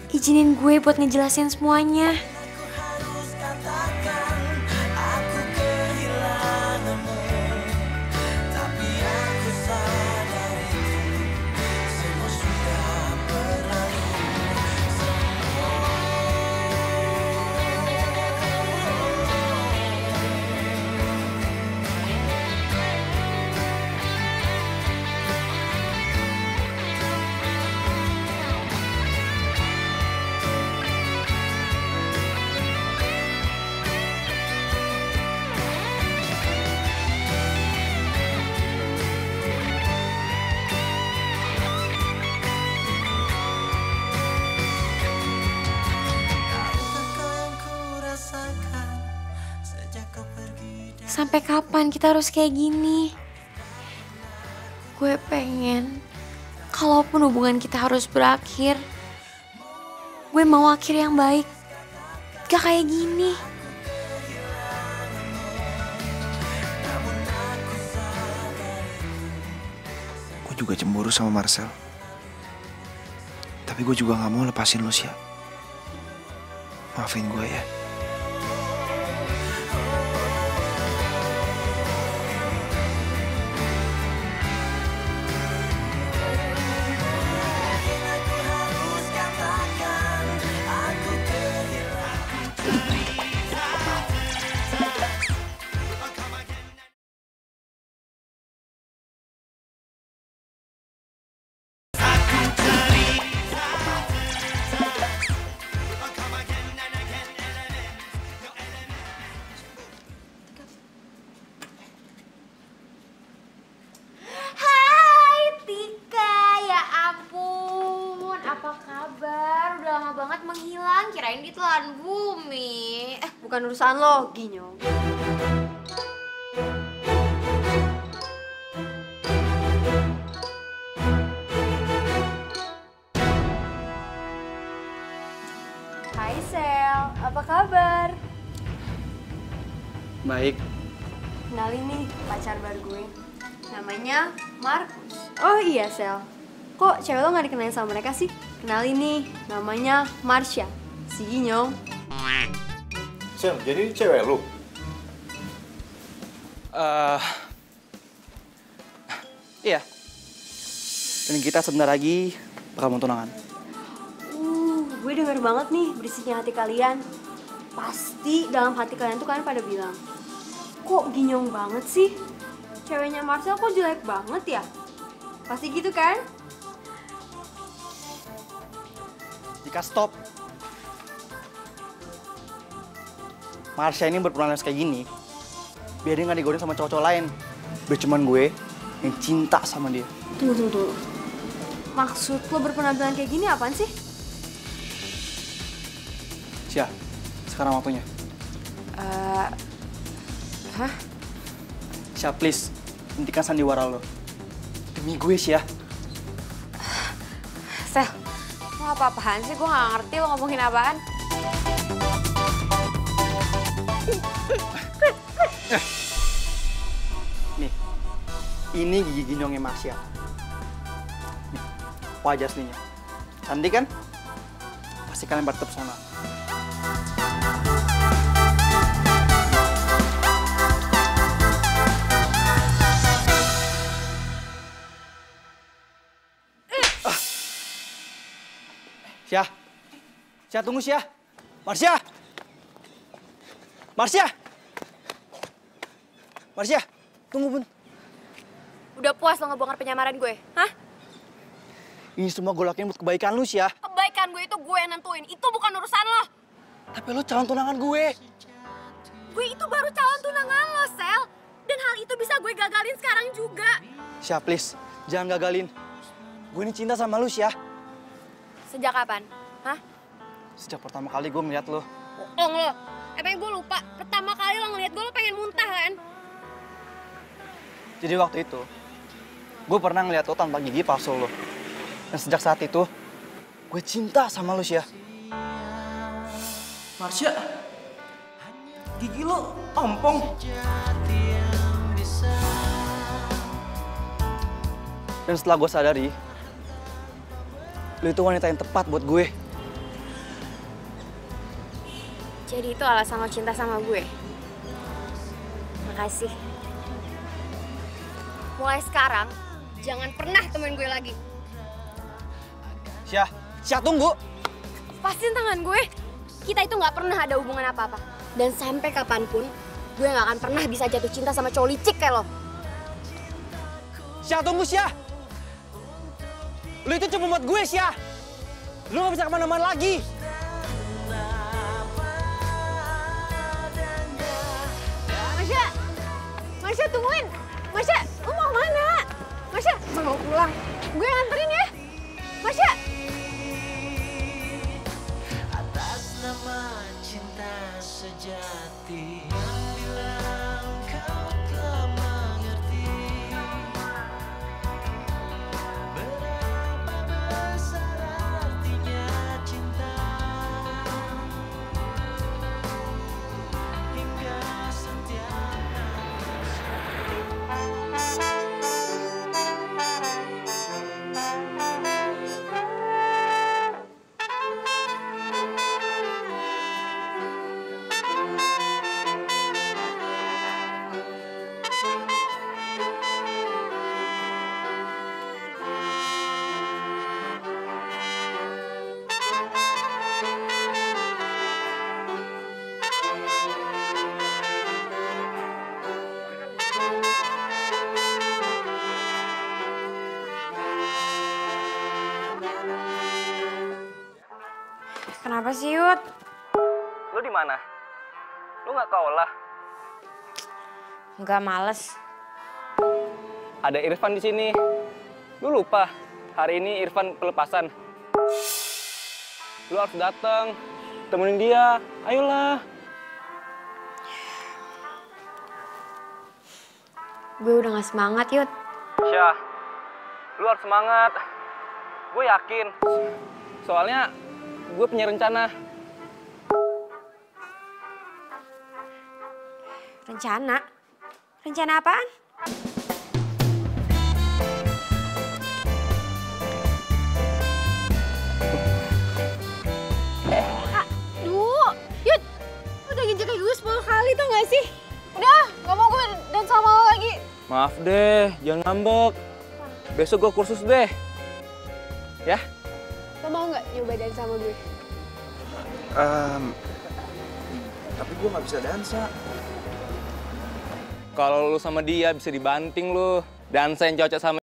izinin gue buat ngejelasin semuanya. Sampai kapan kita harus kayak gini? Gue pengen, kalaupun hubungan kita harus berakhir, gue mau akhir yang baik. Gak kayak gini. Gue juga cemburu sama Marcel. Tapi gue juga gak mau lepasin lo, Sya. Maafin gue ya. Menghilang, kirain ditelan bumi. Bukan urusan lo, Ginyong. Hai Sel, apa kabar? Baik. Kenalin nih pacar baru gue. Namanya Markus. Oh iya Sel, kok cewek lo gak dikenalin sama mereka sih? Kenalin nih, namanya Marsha, si Ginyong. Sel, jadi cewek lu? Iya. Dan kita sebentar lagi bakal mau tunangan. Gue denger banget nih berisiknya hati kalian. Pasti dalam hati kalian tuh kalian pada bilang, kok Ginyong banget sih? Ceweknya Marcel kok jelek banget ya? Pasti gitu kan? Jika stop. Marsha ini berpenampilan kayak gini, biar dia nggak digodain sama cowok-cowok lain. Biar cuman gue yang cinta sama dia. Tunggu. Maksud lo berpenampilan kayak gini apaan sih? Sia, sekarang waktunya. Hah? Sia, please, hentikan sandiwara lo. Demi gue, Sia. Sel, lo apa-apaan sih? Gue gak ngerti lo ngomongin apaan. Nih, ini gigi Ginyongnya Marsha. Nih, wajah aslinya. Cantik kan? Pasti kalian pada terpesona. Syah. Syah, tunggu Syah. Marsha. Marsha. Marsha, tunggu, Bun. Udah puas lo ngebongkar penyamaran gue? Hah? Ini semua gue lakuin buat kebaikan lu, Syah. Kebaikan gue itu gue yang nentuin. Itu bukan urusan lo. Tapi lu calon tunangan gue. Gue itu baru calon tunangan lo, Sel. Dan hal itu bisa gue gagalin sekarang juga. Syah, please. Jangan gagalin. Gue ini cinta sama lu, Syah. Sejak kapan? Hah? Sejak pertama kali gue ngeliat lo. Bohong lo. Emang gue lupa. Pertama kali lo ngeliat gue, lo pengen muntah kan? Jadi waktu itu, gue pernah ngeliat lo tanpa gigi palsu lo. Dan sejak saat itu, gue cinta sama lu, Syah. Marsha, gigi lo ompong. Dan setelah gue sadari, lu itu wanita yang tepat buat gue. Jadi itu alasan lo cinta sama gue? Makasih. Mulai sekarang, jangan pernah temuin gue lagi. Syah, Syah tunggu. Lepasin tangan gue. Kita itu nggak pernah ada hubungan apa-apa. Dan sampai kapanpun, gue nggak akan pernah bisa jatuh cinta sama cowok licik kayak lo. Syah, tunggu, Syah. Lu itu cuma buat gue, Syah. Lu gak bisa kemana-mana lagi. Marsha! Marsha, tungguin! Marsha, lu mau kemana? Marsha, mau pulang. Gue nganterin ya. Marsha! Atas nama cinta sejati yang bilang kau telah mengerti berapa besar artinya cinta hingga setiap Kenapa sih, Yud? Lu di mana? Lu nggak kaulah? Nggak, males. Ada Irfan di sini. Lu lupa? Hari ini Irfan pelepasan. Lu harus datang, temenin dia. Ayolah. Gue udah nggak semangat, Yud. Syah, lu harus semangat. Gue yakin. Soalnya gue punya rencana. Rencana? Rencana apaan? Aduh, Yud, udah nginjek gue 10 kali tuh gak sih? Udah, gak mau gue dan sama lo lagi. Maaf deh, jangan ngambek. Besok gue kursus deh. Ya? Lo mau gak nyoba dan sama gue? Tapi gue nggak bisa dansa. Kalau lu sama dia bisa dibanting lu. Dansa yang cocok sama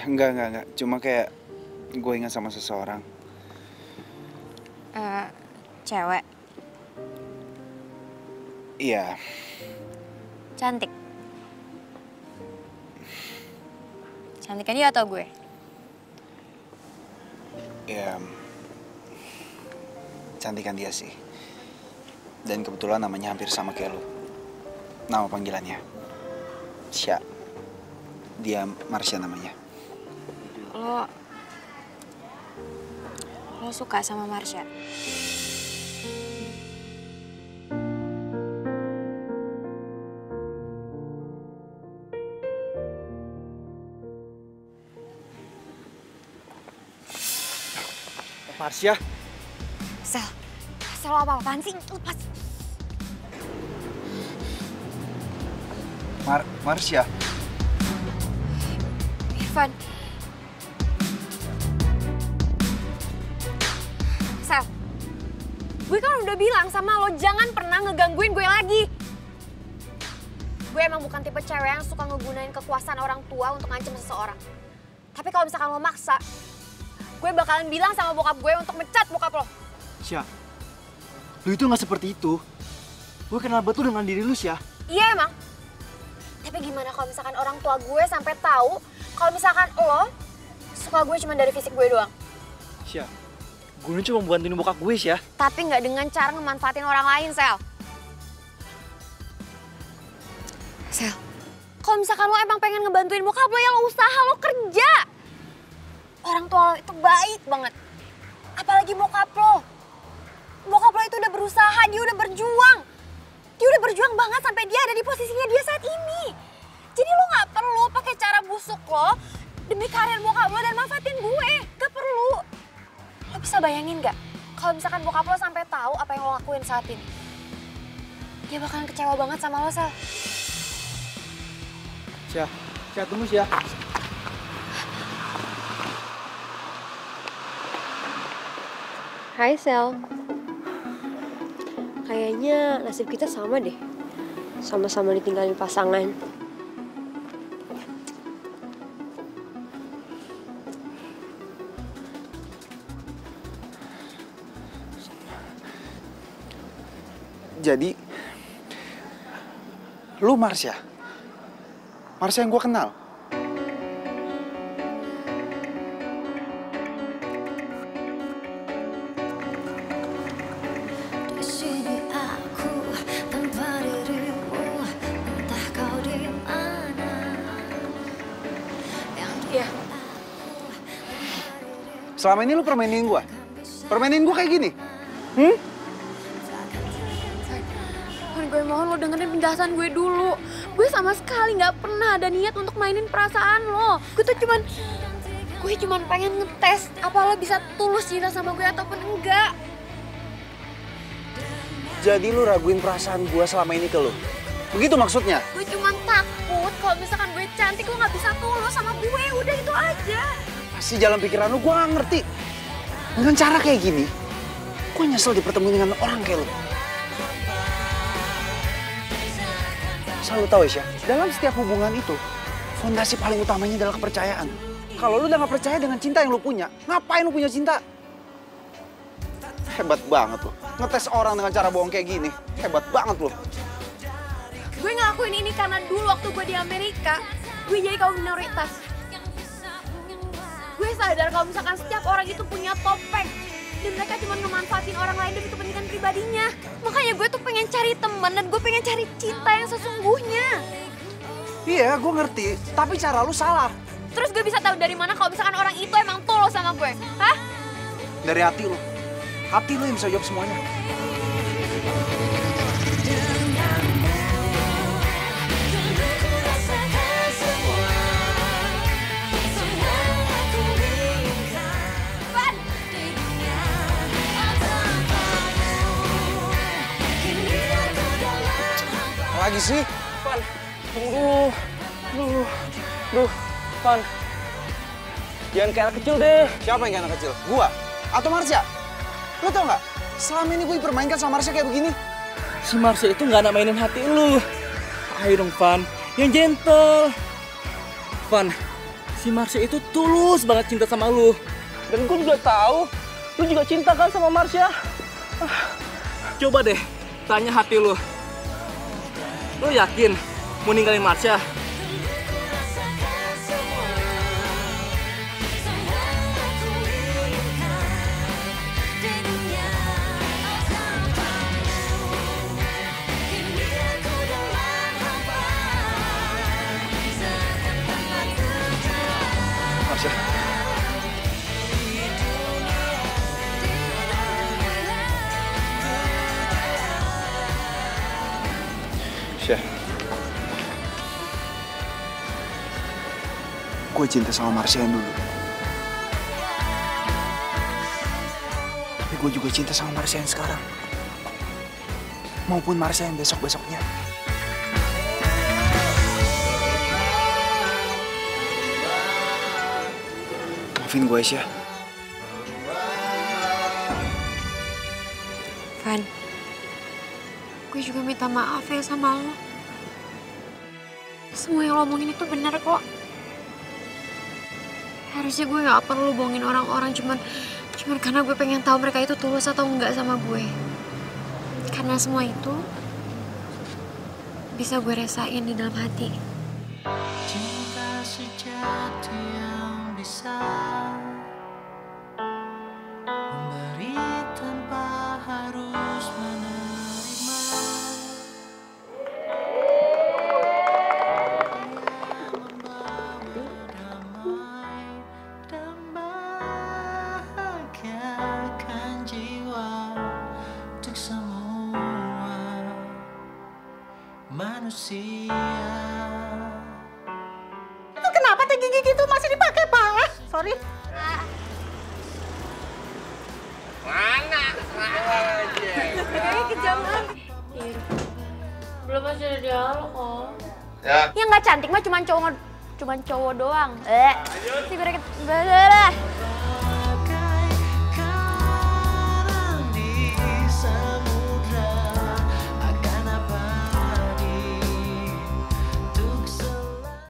Enggak. Cuma kayak gue ingat sama seseorang. Cewek. Iya. Cantik. Cantiknya dia atau gue? Ya, cantikan dia sih. Dan kebetulan namanya hampir sama kayak lu. Nama panggilannya Sya. Dia Marsha namanya. Lo suka sama Marsha? Marsha, Sel apa-apaan sih? Lepas. Marsha. Irfan. Sel, gue kan udah bilang sama lo jangan pernah ngegangguin gue lagi. Gue emang bukan tipe cewek yang suka ngegunain kekuasaan orang tua untuk ngancem seseorang. Tapi kalau misalkan lo maksa, gue bakalan bilang sama bokap gue untuk mecat bokap lo. Sya, lu itu nggak seperti itu. Gue kenal betul dengan diri lu, Sya. Iya emang. Tapi gimana kalau misalkan orang tua gue sampai tahu kalau misalkan lo suka gue cuma dari fisik gue doang? Sya, gue ini cuma bantuin bokap gue, Sya. Tapi nggak dengan cara ngemanfaatin orang lain, Sel. Sel, kalau misalkan lo emang pengen ngebantuin bokap lo, ya lo usaha, lo kerja. Orang tua lo itu baik banget. Apalagi bokap lo. Bokap lo itu udah berusaha, dia udah berjuang. Dia udah berjuang banget sampai dia ada di posisinya dia saat ini. Jadi lo gak perlu pakai cara busuk lo demi karir bokap lo dan manfaatin gue. Gak perlu. Lo bisa bayangin gak? Kalau misalkan bokap lo sampai tahu apa yang lo lakuin saat ini. Dia bakalan kecewa banget sama lo, Sel. Sya, tunggu, Sya. Hai Sel. Kayaknya nasib kita sama deh. Sama-sama ditinggalin pasangan. Jadi, lu Marsha? Marsha yang gue kenal? Di sini aku tanpa dirimu, entah kau di mana. Iya. Selama ini lu permainin gue? Permainin gue kayak gini? Gue mohon lo dengerin penjelasan gue dulu. Gue sama sekali nggak pernah ada niat untuk mainin perasaan lo. Gue cuman pengen ngetes apa lo bisa tulus cinta sama gue ataupun enggak. Jadi lu raguin perasaan gue selama ini ke lu? Begitu maksudnya? Gue cuman takut kalau misalkan gue cantik lo nggak bisa tulus sama gue. Udah itu aja. Pasti jalan pikiran lu gue gak ngerti. Dengan cara kayak gini, gue nyesel dipertemuin dengan orang kayak lu. Asal lu tahu ya, dalam setiap hubungan itu, fondasi paling utamanya adalah kepercayaan. Kalau lu udah gak percaya dengan cinta yang lu punya, ngapain lu punya cinta? Hebat banget lu, ngetes orang dengan cara bohong kayak gini. Hebat banget lu. Gue ngelakuin ini karena dulu waktu gue di Amerika, gue jadi kaum minoritas. Gue sadar kalau misalkan setiap orang itu punya topeng. Dan mereka cuma ngemanfaatin orang lain demi kepentingan pribadinya. Makanya gue tuh pengen cari teman dan gue pengen cari cinta yang sesungguhnya. Iya, gue ngerti. Tapi cara lu salah. Terus gue bisa tahu dari mana kalau misalkan orang itu emang tulus sama gue? Hah? Dari hati lu. Hati lu yang bisa jawab semuanya. Lagi sih? Van, tunggu dulu. Duh, Van. Jangan kayak anak kecil deh. Siapa yang kayak anak kecil? Gua? Atau Marsha? Lo tau nggak? Selama ini gue dipermainkan sama Marsha kayak begini. Si Marsha itu nggak nak mainin hati lu. Ayo dong, Van. Yang gentle. Van, Si Marsha itu tulus banget cinta sama lu. Dan gue juga tahu lu juga cinta kan sama Marsha. Coba deh tanya hati lu. Lu yakin mau ninggalin Marsha? Marsha. Syah. Gue cinta sama Marsha yang dulu. Tapi gue juga cinta sama Marsha yang sekarang. Maupun Marsha yang besok-besoknya. Maafin gue, Syah. Van, gue juga minta maaf ya sama lo. Semua yang lo omongin itu benar kok. Harusnya gue gak perlu bohongin orang-orang cuman karena gue pengen tahu mereka itu tulus atau enggak sama gue. Karena semua itu bisa gue rasain di dalam hati. Cinta sejati yang bisa memberi tanpa harus menerima. Membawa damai dan bahagiakan jiwa untuk semua manusia. Itu kenapa teh gigi gitu masih dipakai, Pak? Sorry. Kayaknya kejam kan? Belum masih ada dialog kok. Ya. Yang nggak cantik mah cuman cowok doang. Si bereket.